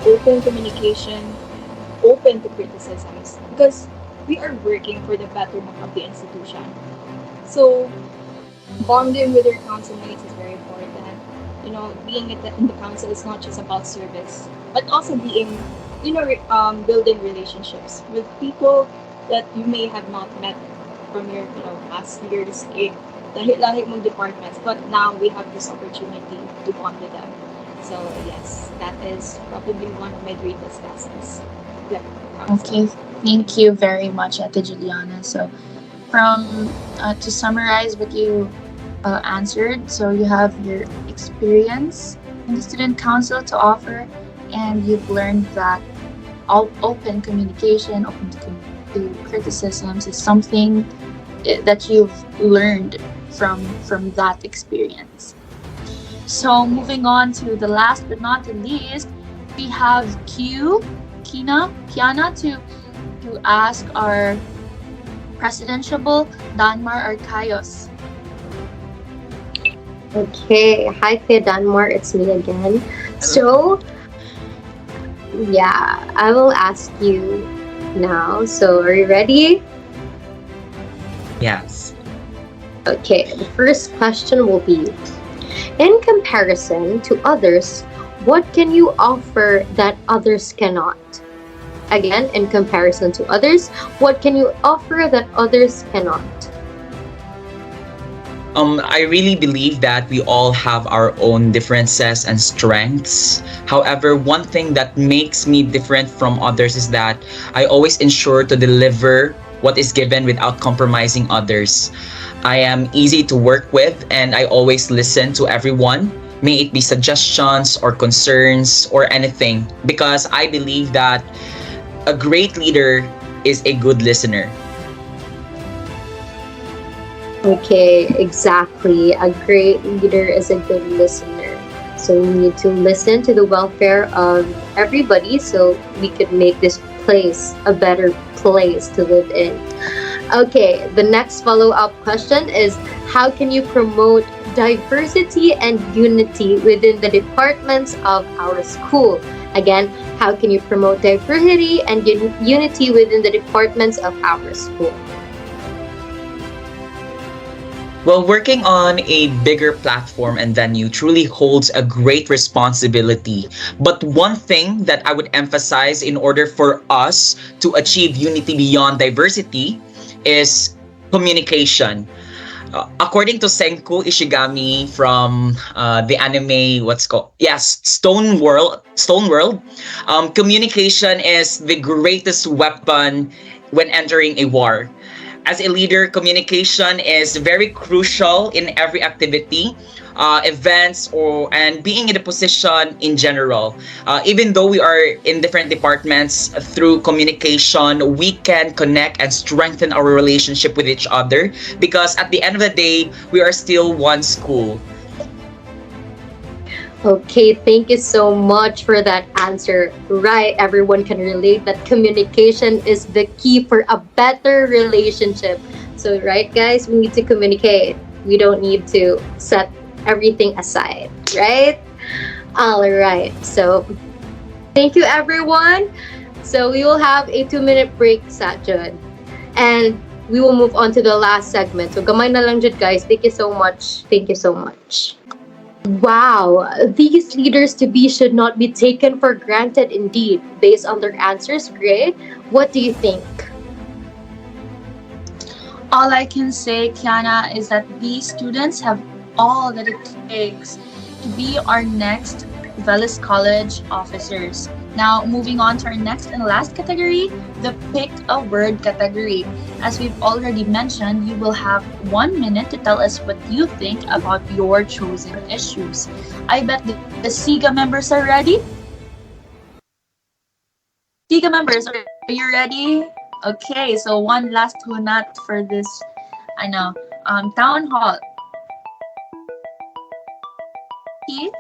open communication, open to criticisms, because we are working for the betterment of the institution. So bonding with your council mates is very important. You know, being in the council is not just about service, but also being, building relationships with people that you may have not met from your, past years in lahi mong departments, but now we have this opportunity to bond with them. So yes, that is probably one of my greatest lessons. Yeah. Okay, thank you very much, Ate Juliana. So, to summarize what you answered, so you have your experience in the student council to offer, and you've learned that open communication, open to criticisms is something that you've learned from that experience. So moving on to the last but not the least, we have Kiana to ask our presidential Danmar Archaios. Okay, hi Kuya Danmar, it's me again. So, yeah, I will ask you now. So, are you ready? Yes. Okay, the first question will be, in comparison to others, what can you offer that others cannot? Again, in comparison to others, what can you offer that others cannot? I really believe that we all have our own differences and strengths. However, one thing that makes me different from others is that I always ensure to deliver what is given without compromising others. I am easy to work with, and I always listen to everyone. may it be suggestions or concerns or anything, because I believe that a great leader is a good listener. Okay, exactly. A great leader is a good listener. So we need to listen to the welfare of everybody so we could make this place a better place to live in. Okay, the next follow-up question is, how can you promote diversity and unity within the departments of our school? Again, how can you promote diversity and unity within the departments of our school? Well, working on a bigger platform and venue truly holds a great responsibility. But one thing that I would emphasize in order for us to achieve unity beyond diversity is communication. According to Senku Ishigami from the anime, Stone World, communication is the greatest weapon when entering a war. As a leader, communication is very crucial in every activity, events, and being in a position in general. Even though we are in different departments, through communication, we can connect and strengthen our relationship with each other, because at the end of the day, we are still one school. Okay, thank you so much for that answer. Right, everyone can relate that communication is the key for a better relationship. So, right, guys, we need to communicate. We don't need to set everything aside, right? All right, so thank you, everyone. So, we will have a 2-minute break, Satjud. And we will move on to the last segment. So, gamay na lang jud, guys. Thank you so much. Thank you so much. Wow, these leaders to be should not be taken for granted indeed. Based on their answers, great. What do you think? All I can say, Kiana, is that these students have all that it takes to be our next Velis College officers. Now, moving on to our next and last category, the Pick a Word category. As we've already mentioned, you will have 1 minute to tell us what you think about your chosen issues. I bet the SIGA members are ready? SIGA members, are you ready? Okay, so one last hunat for this, town hall. Keith?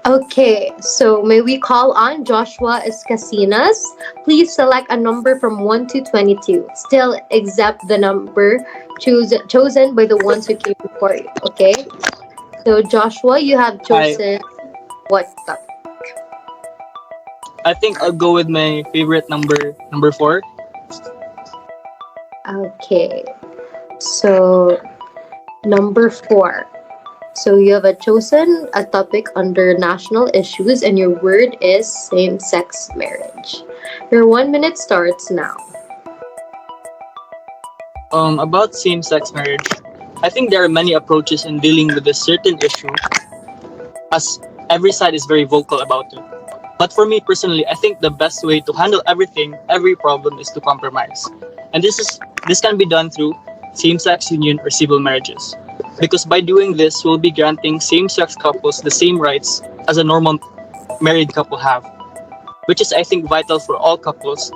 Okay, so may we call on Joshua Escasinas? Please select a number from 1 to 22. Still accept the number chosen by the ones who came before you, okay? So Joshua, you have chosen what topic? I think I'll go with my favorite number 4. Okay, so number 4. So you have chosen a topic under national issues and your word is same-sex marriage. Your 1 minute starts now. About same-sex marriage, I think there are many approaches in dealing with a certain issue, as every side is very vocal about it. But for me personally, I think the best way to handle every problem is to compromise. And this can be done through same-sex union or civil marriages. Because by doing this, we'll be granting same-sex couples the same rights as a normal married couple have, which is, I think, vital for all couples,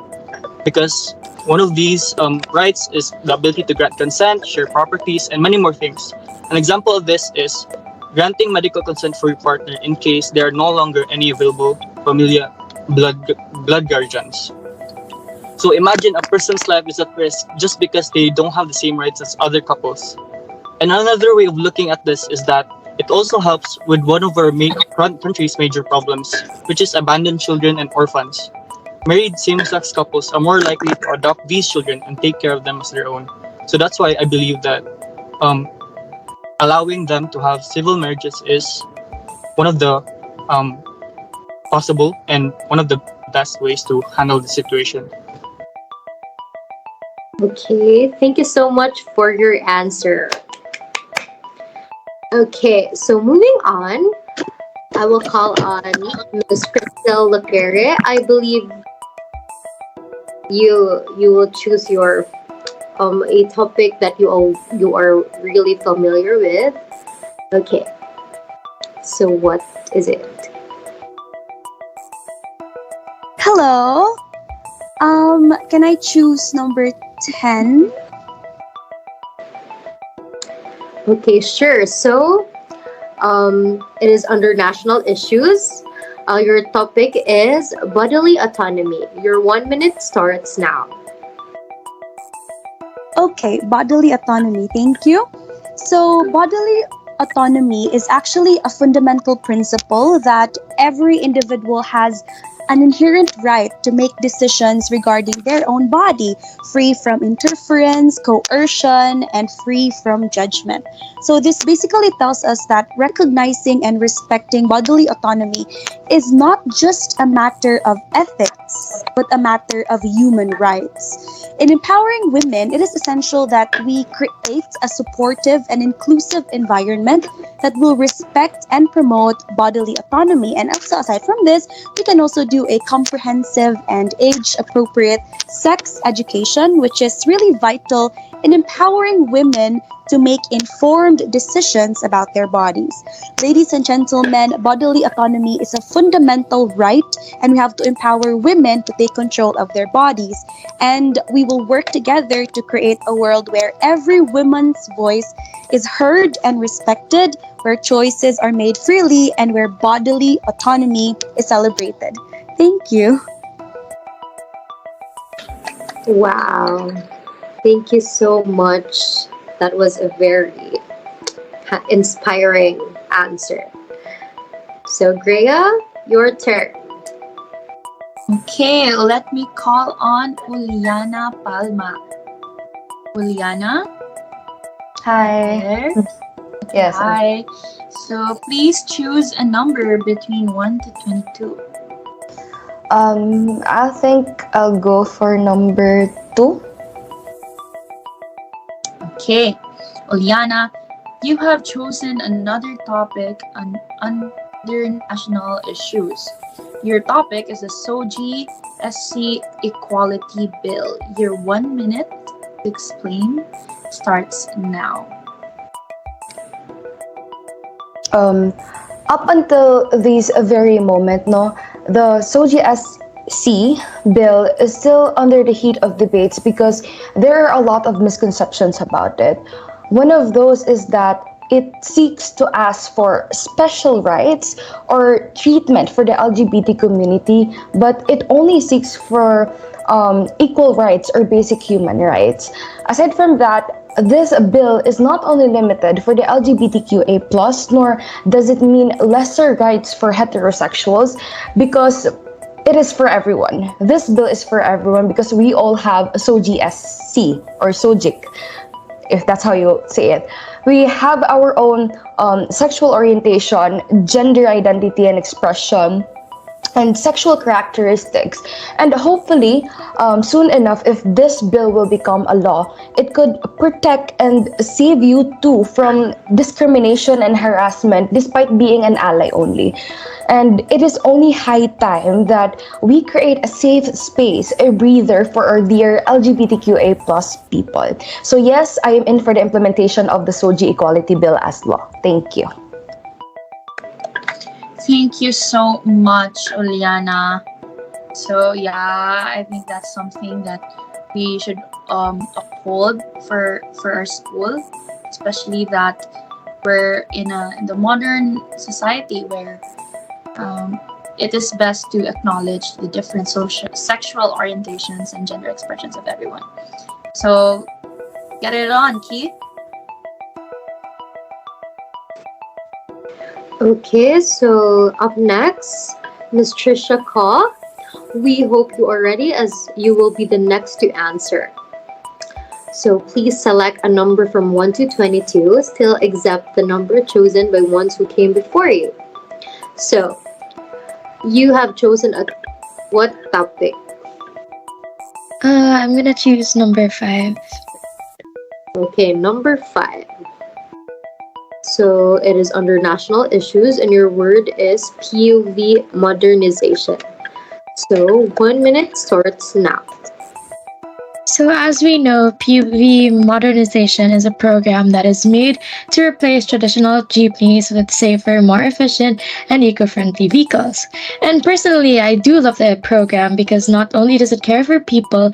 because one of these rights is the ability to grant consent, share properties, and many more things. An example of this is granting medical consent for your partner in case there are no longer any available familial blood guardians. So imagine a person's life is at risk just because they don't have the same rights as other couples. And another way of looking at this is that it also helps with one of our country's major problems, which is abandoned children and orphans. Married same-sex couples are more likely to adopt these children and take care of them as their own. So that's why I believe that allowing them to have civil marriages is one of the possible and one of the best ways to handle the situation. Okay, thank you so much for your answer. Okay, so moving on, I will call on Ms. Crystal Lapere. I believe you will choose your a topic that you are really familiar with. Okay, So what is it? Hello. Can I choose number 10? Okay, sure. So, it is under national issues. Your topic is bodily autonomy. Your 1 minute starts now. Okay, bodily autonomy. Thank you. So, bodily autonomy is actually a fundamental principle that every individual has an inherent right to make decisions regarding their own body, free from interference, coercion, and free from judgment. So, this basically tells us that recognizing and respecting bodily autonomy is not just a matter of ethics, but a matter of human rights. In empowering women, it is essential that we create a supportive and inclusive environment that will respect and promote bodily autonomy. And also, aside from this, we can also do a comprehensive and age-appropriate sex education, which is really vital in empowering women to make informed decisions about their bodies. Ladies and gentlemen, bodily autonomy is a fundamental right, and we have to empower women to take control of their bodies. And we will work together to create a world where every woman's voice is heard and respected, where choices are made freely, and where bodily autonomy is celebrated. Thank you. Wow. Thank you so much. That was a very inspiring answer. So, Greya, your turn. Okay, let me call on Juliana Palma. Juliana? Hi. There? Yes. Hi. So please choose a number between 1 to 22. I think I'll go for number 2. Okay, Juliana, you have chosen another topic under national issues. Your topic is the 𝐲𝐲 Equality Bill. Your 1 minute to explain starts now. Up until this very moment, no, the 𝐲𝐲 bill is still under the heat of debates because there are a lot of misconceptions about it. One of those is that it seeks to ask for special rights or treatment for the LGBT community, but it only seeks for equal rights or basic human rights. Aside from that, this bill is not only limited for the LGBTQA+, nor does it mean lesser rights for heterosexuals, because it is for everyone. This bill is for everyone because we all have 𝐲𝐲 or 𝐲𝐲, if that's how you say it. We have our own sexual orientation, gender identity and expression, and sexual characteristics. And hopefully, soon enough, if this bill will become a law, it could protect and save you too from discrimination and harassment despite being an ally only. And it is only high time that we create a safe space, a breather for our dear LGBTQA+ people. So yes, I am in for the implementation of the 𝐲𝐲 Equality Bill as law. Thank you. Thank you so much, Juliana. So yeah, I think that's something that we should uphold for our school, especially that we're in the modern society where it is best to acknowledge the different sexual orientations and gender expressions of everyone. So get it on, Keith. Okay, so up next, Ms. Trisha Kaw. We hope you are ready as you will be the next to answer. So please select a number from 1 to 22, still except the number chosen by ones who came before you. So, you have chosen what topic? I'm gonna choose number 5. Okay, number 5. So it is under national issues and your word is POV modernization. So 1 minute starts now. So, as we know, PV modernization is a program that is made to replace traditional jeepneys with safer, more efficient, and eco friendly vehicles. And personally, I do love the program because not only does it care for people,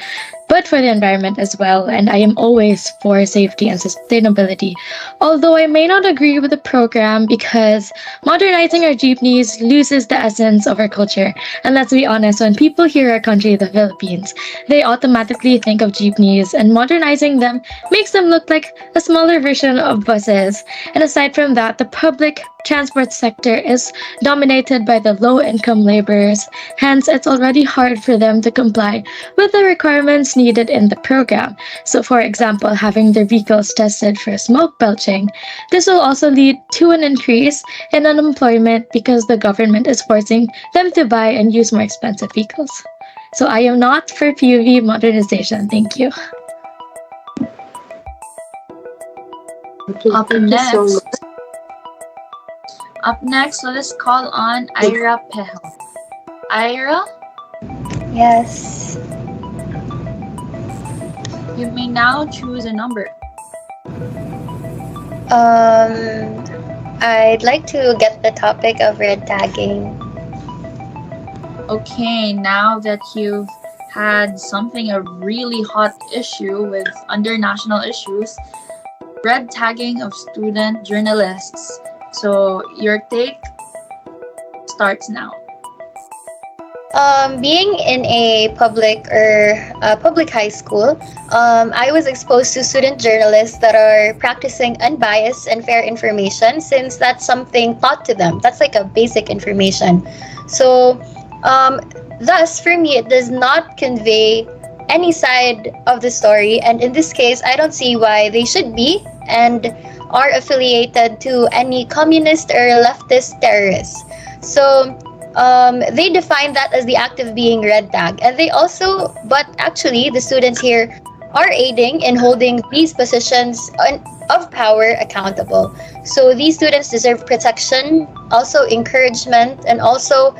but for the environment as well, and I am always for safety and sustainability. Although I may not agree with the program because modernizing our jeepneys loses the essence of our culture. And let's be honest, when people hear our country, the Philippines, they automatically think of jeepneys, and modernizing them makes them look like a smaller version of buses. And aside from that, the public transport sector is dominated by the low-income laborers, hence it's already hard for them to comply with the requirements needed in the program. So for example, having their vehicles tested for smoke belching. This will also lead to an increase in unemployment because the government is forcing them to buy and use more expensive vehicles. So I am not for PUV modernization. Thank you. Up next, let us call on 𝐓𝐿𝐻𝐿. Ira, Yes. you may now choose a number. I'd like to get the topic of red tagging. Okay, now that you've had a really hot issue with under national issues, red tagging of student journalists. So your take starts now. Being in a public high school, I was exposed to student journalists that are practicing unbiased and fair information, since that's something taught to them. That's like a basic information. So, thus, for me, it does not convey any side of the story. And in this case, I don't see why they should be and are affiliated to any communist or leftist terrorists. So, they define that as the act of being red tag, and but actually the students here are aiding in holding these positions of power accountable. So these students deserve protection, also encouragement, and also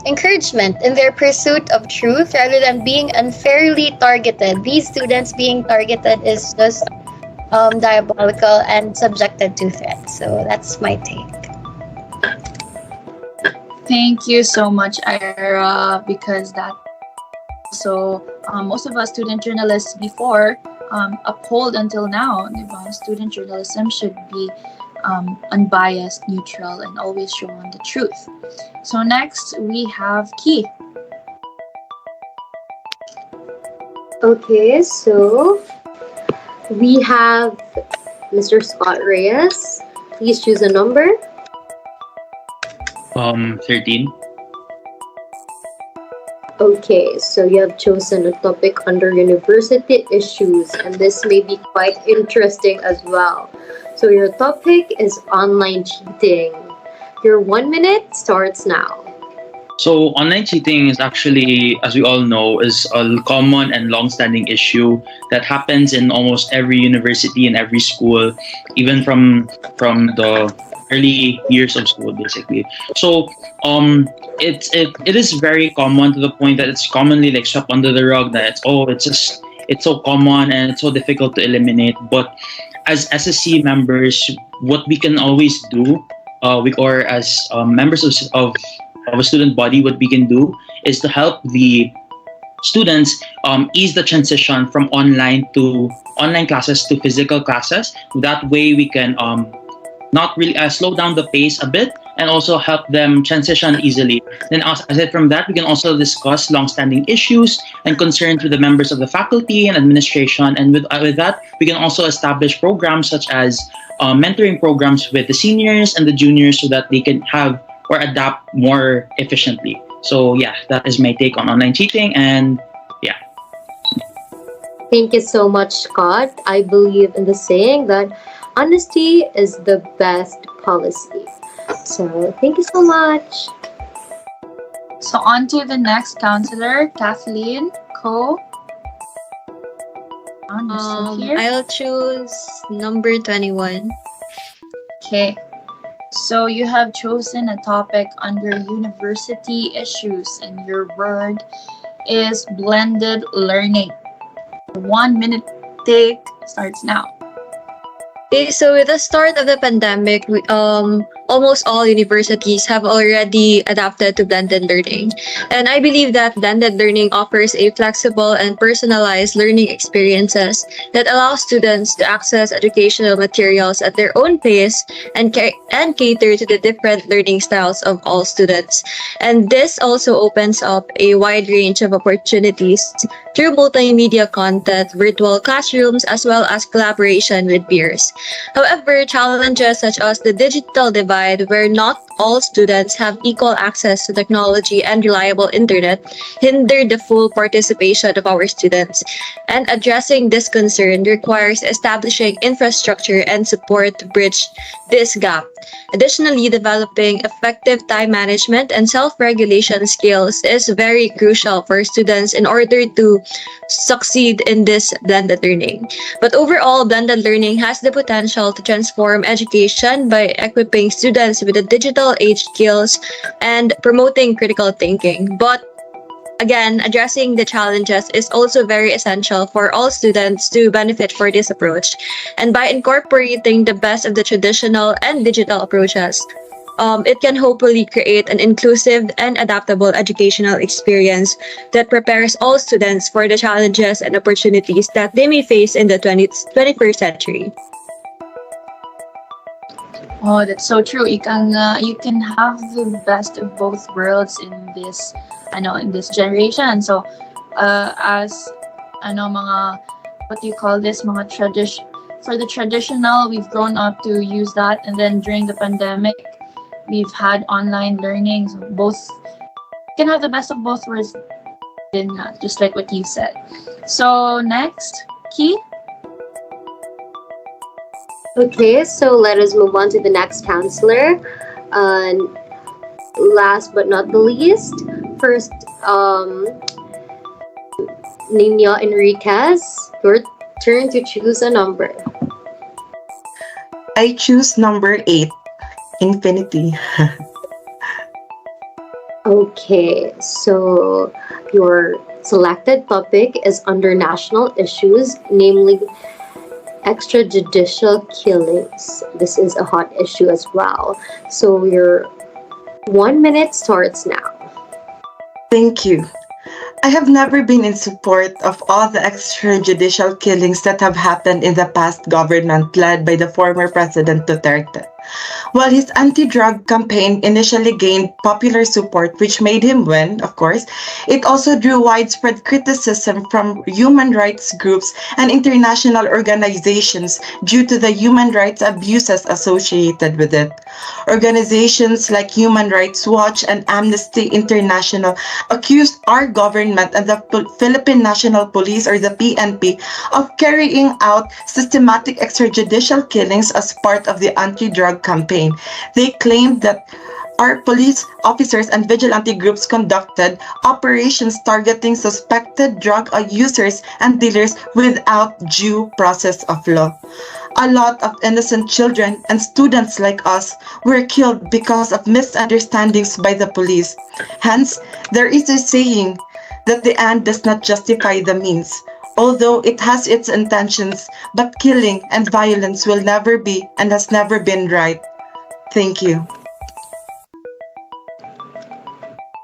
encouragement in their pursuit of truth rather than being unfairly targeted. These students being targeted is just diabolical and subjected to threat. So that's my take. Thank you so much, Ira, because that most of us student journalists before uphold until now, student journalism should be unbiased, neutral, and always show on the truth. So next we have 𝐬𝐿. Okay, so we have Mr. Scott Reyes. Please choose a number. 13. Okay, so you have chosen a topic under university issues, and this may be quite interesting as well. So your topic is online cheating. Your 1 minute starts now. So online cheating is actually, as we all know, is a common and long-standing issue that happens in almost every university and every school, even from the early years of school, basically. So it is very common to the point that it's commonly like swept under the rug, that it's so common and it's so difficult to eliminate. But as SSC members, what we can always do, or as members of a student body, what we can do is to help the students ease the transition from online classes to physical classes. That way we can not really slow down the pace a bit and also help them transition easily. Then aside from that, we can also discuss long-standing issues and concerns with the members of the faculty and administration. And with that, we can also establish programs such as mentoring programs with the seniors and the juniors so that they can have or adapt more efficiently. So yeah, that is my take on online cheating, and yeah. Thank you so much, Scott. I believe in the saying that honesty is the best policy. So thank you so much. So on to the next counselor, Kathleen Ko. I'll choose number 21. Okay. So you have chosen a topic under university issues, and your word is blended learning. 1 minute take starts now. Okay, so with the start of the pandemic, almost all universities have already adapted to blended learning. And I believe that blended learning offers a flexible and personalized learning experiences that allow students to access educational materials at their own pace and cater to the different learning styles of all students. And this also opens up a wide range of opportunities through multimedia content, virtual classrooms, as well as collaboration with peers. However, challenges such as the digital divide, where not all students have equal access to technology and reliable internet, hinder the full participation of our students. And addressing this concern requires establishing infrastructure and support to bridge this gap. Additionally, developing effective time management and self-regulation skills is very crucial for students in order to succeed in this blended learning. But overall, blended learning has the potential to transform education by equipping students with the digital age skills and promoting critical thinking. But again, addressing the challenges is also very essential for all students to benefit for this approach. And by incorporating the best of the traditional and digital approaches, it can hopefully create an inclusive and adaptable educational experience that prepares all students for the challenges and opportunities that they may face in the 21st century. Oh, that's so true. You can have the best of both worlds in this, in this generation. So, as mga what do you call this, mga for the traditional, we've grown up to use that, and then during the pandemic, we've had online learning. So both can have the best of both worlds, just like what you said. So next, Key. Okay, so let us move on to the next counselor. Last but not the least, first, Nino Enriquez, your turn to choose a number. I choose number 8, infinity. Okay, so your selected topic is under national issues, namely extrajudicial killings. This is a hot issue as well. So your 1 minute starts now. Thank you. I have never been in support of all the extrajudicial killings that have happened in the past government led by the former President Duterte. While his anti-drug campaign initially gained popular support, which made him win, of course, it also drew widespread criticism from human rights groups and international organizations due to the human rights abuses associated with it. Organizations like Human Rights Watch and Amnesty International accused our government and the Philippine National Police, or the PNP, of carrying out systematic extrajudicial killings as part of the anti-drug campaign. They claimed that our police officers and vigilante groups conducted operations targeting suspected drug users and dealers without due process of law. A lot of innocent children and students like us were killed because of misunderstandings by the police. Hence, there is a saying that the end does not justify the means. Although it has its intentions, but killing and violence will never be and has never been right. Thank you.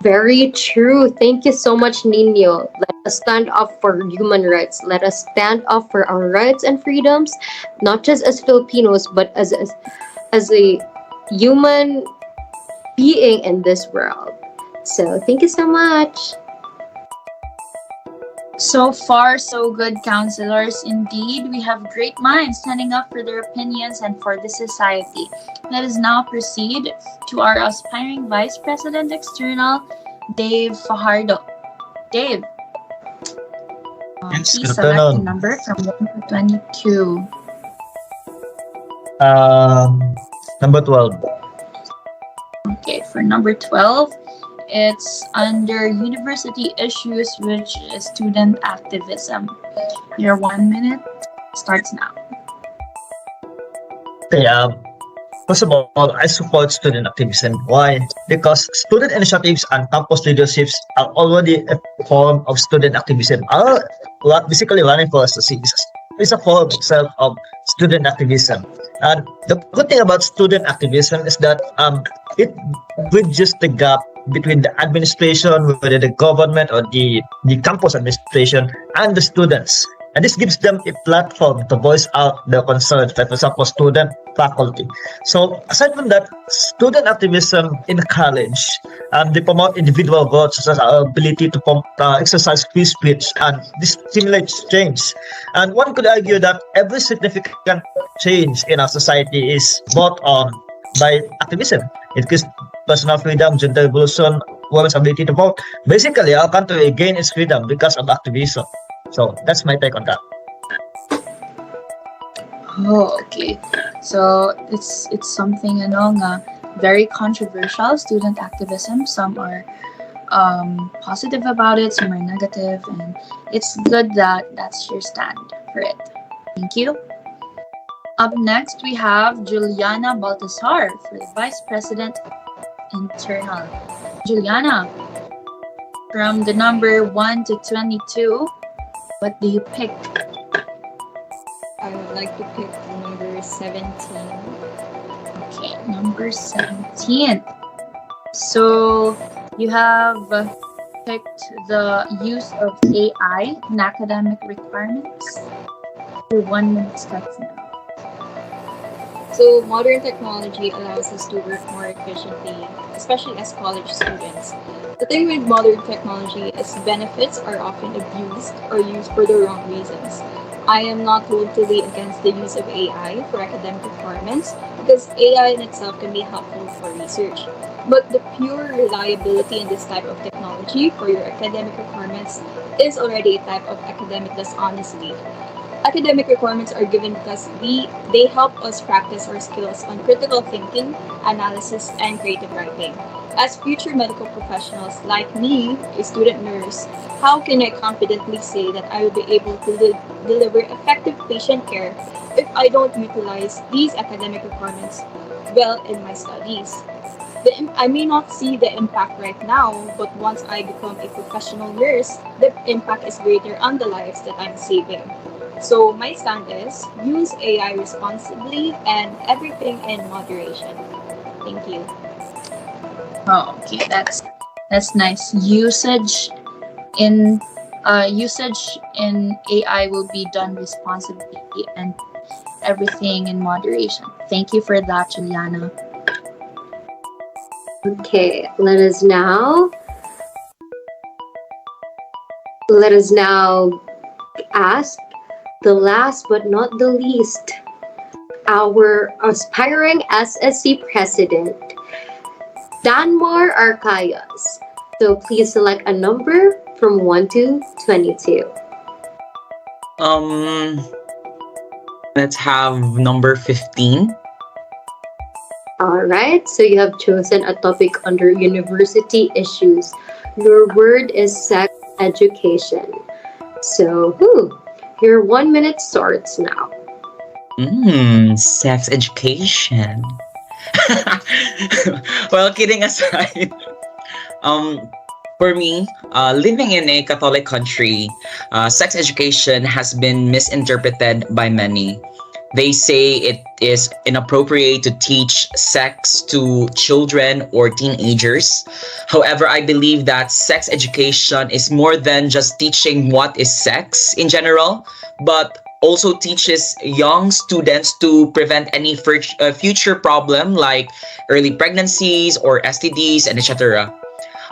Very true. Thank you so much, Nino. Let us stand up for human rights. Let us stand up for our rights and freedoms, not just as Filipinos, but as a human being in this world. So thank you so much. So far, so good, counselors. Indeed, we have great minds standing up for their opinions and for the society. Let us now proceed to our aspiring Vice President External, Dave Fajardo. Dave, Yes, please good select a afternoon. number from 1 to 22. Number 12. Okay, for number 12, it's under university issues, which is student activism. Your 1 minute starts now. Okay, First of all, I support student activism. Why? Because student initiatives and campus leaderships are already a form of student activism. Basically, running for SSC is a form itself of student activism. And the good thing about student activism is that it bridges the gap between the administration, whether the government or the campus administration, and the students. And this gives them a platform to voice out their concerns, like for example, student, faculty. So aside from that, student activism in college, they promote individual votes, such as our ability to exercise free speech, and this stimulates change. And one could argue that every significant change in our society is brought on by activism. It gives personal freedom, gender evolution, women's ability to vote. Basically, our country gained its freedom because of activism. So that's my take on that. Oh, okay. So it's something very controversial, student activism. Some are positive about it, some are negative, and it's good that that's your stand for it. Thank you. Up next, we have Juliana Baltasar for the Vice President Internal. Juliana, from the number 1 to 22, what do you pick? I would like to pick the number 17. Okay, number 17. So you have picked the use of AI in academic requirements. Your 1 minute starts now. So modern technology allows us to work more efficiently, especially as college students. The thing with modern technology is benefits are often abused or used for the wrong reasons. I am not totally against the use of AI for academic requirements because AI in itself can be helpful for research. But the pure reliability in this type of technology for your academic requirements is already a type of academic dishonesty. Academic requirements are given because they help us practice our skills on critical thinking, analysis, and creative writing. As future medical professionals like me, a student nurse, how can I confidently say that I will be able to deliver effective patient care if I don't utilize these academic requirements well in my studies? I may not see the impact right now, but once I become a professional nurse, the impact is greater on the lives that I'm saving. So my stand is use AI responsibly and everything in moderation. Thank you. Oh, okay, that's nice. Usage in AI will be done responsibly and everything in moderation. Thank you for that, Juliana. Okay, let us now ask the last but not the least, our aspiring SSC president, Danmar Arcayas. So please select a number from 1 to 22. Let's have number 15. All right, so you have chosen a topic under university issues. Your word is sex education. So, your 1 minute starts now. Sex education. Well, kidding aside, for me, living in a Catholic country, sex education has been misinterpreted by many. They say it is inappropriate to teach sex to children or teenagers. However, I believe that sex education is more than just teaching what is sex in general, but also teaches young students to prevent any future problem like early pregnancies or STDs and etc.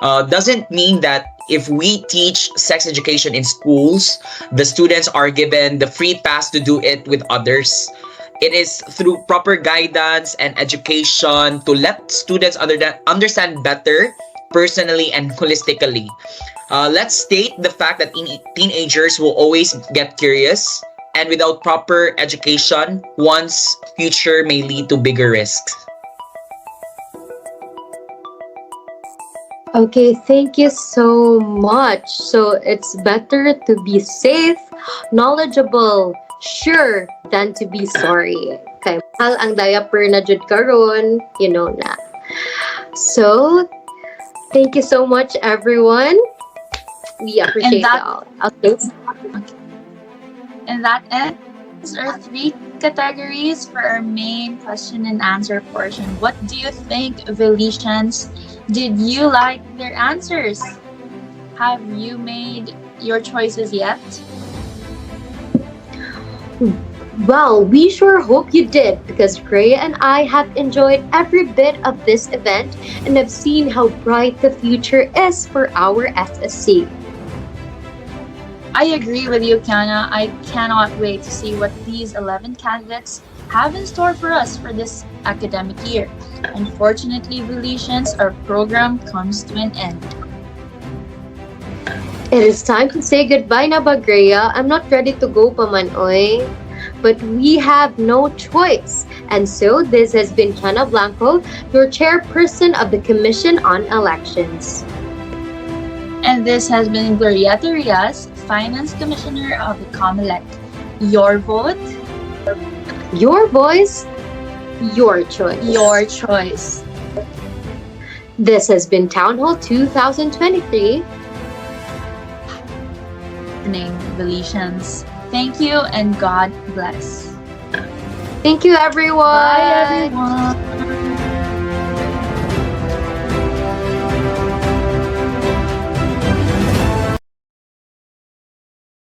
Doesn't mean that if we teach sex education in schools, the students are given the free pass to do it with others. It is through proper guidance and education to let students understand better personally and holistically. Let's state the fact that teenagers will always get curious, and without proper education, one's future may lead to bigger risks. Okay, thank you so much. So it's better to be safe, knowledgeable, sure, than to be sorry. Kay mahal ang diaper na jud karon, you know na. So, thank you so much, everyone. We appreciate y'all. Okay. And that ends our 3 categories for our main question and answer portion. What do you think, Velicians? Did you like their answers? Have you made your choices yet? Well, we sure hope you did, because Rhea and I have enjoyed every bit of this event and have seen how bright the future is for our SSC. I agree with you, Kiana. I cannot wait to see what these 11 candidates have in store for us for this academic year. Unfortunately, Velicians, our program comes to an end. It is time to say goodbye na ba, Rhea? I'm not ready to go pa man, oy. But we have no choice. And so this has been Chana Blanco, your chairperson of the Commission on Elections. And this has been Glorieta Rias, Finance Commissioner of the COMELEC. Your vote, your voice, your choice. Your choice. This has been Town Hall 2023. Velicians. Thank you and God bless. Thank you, everyone. Bye, everyone.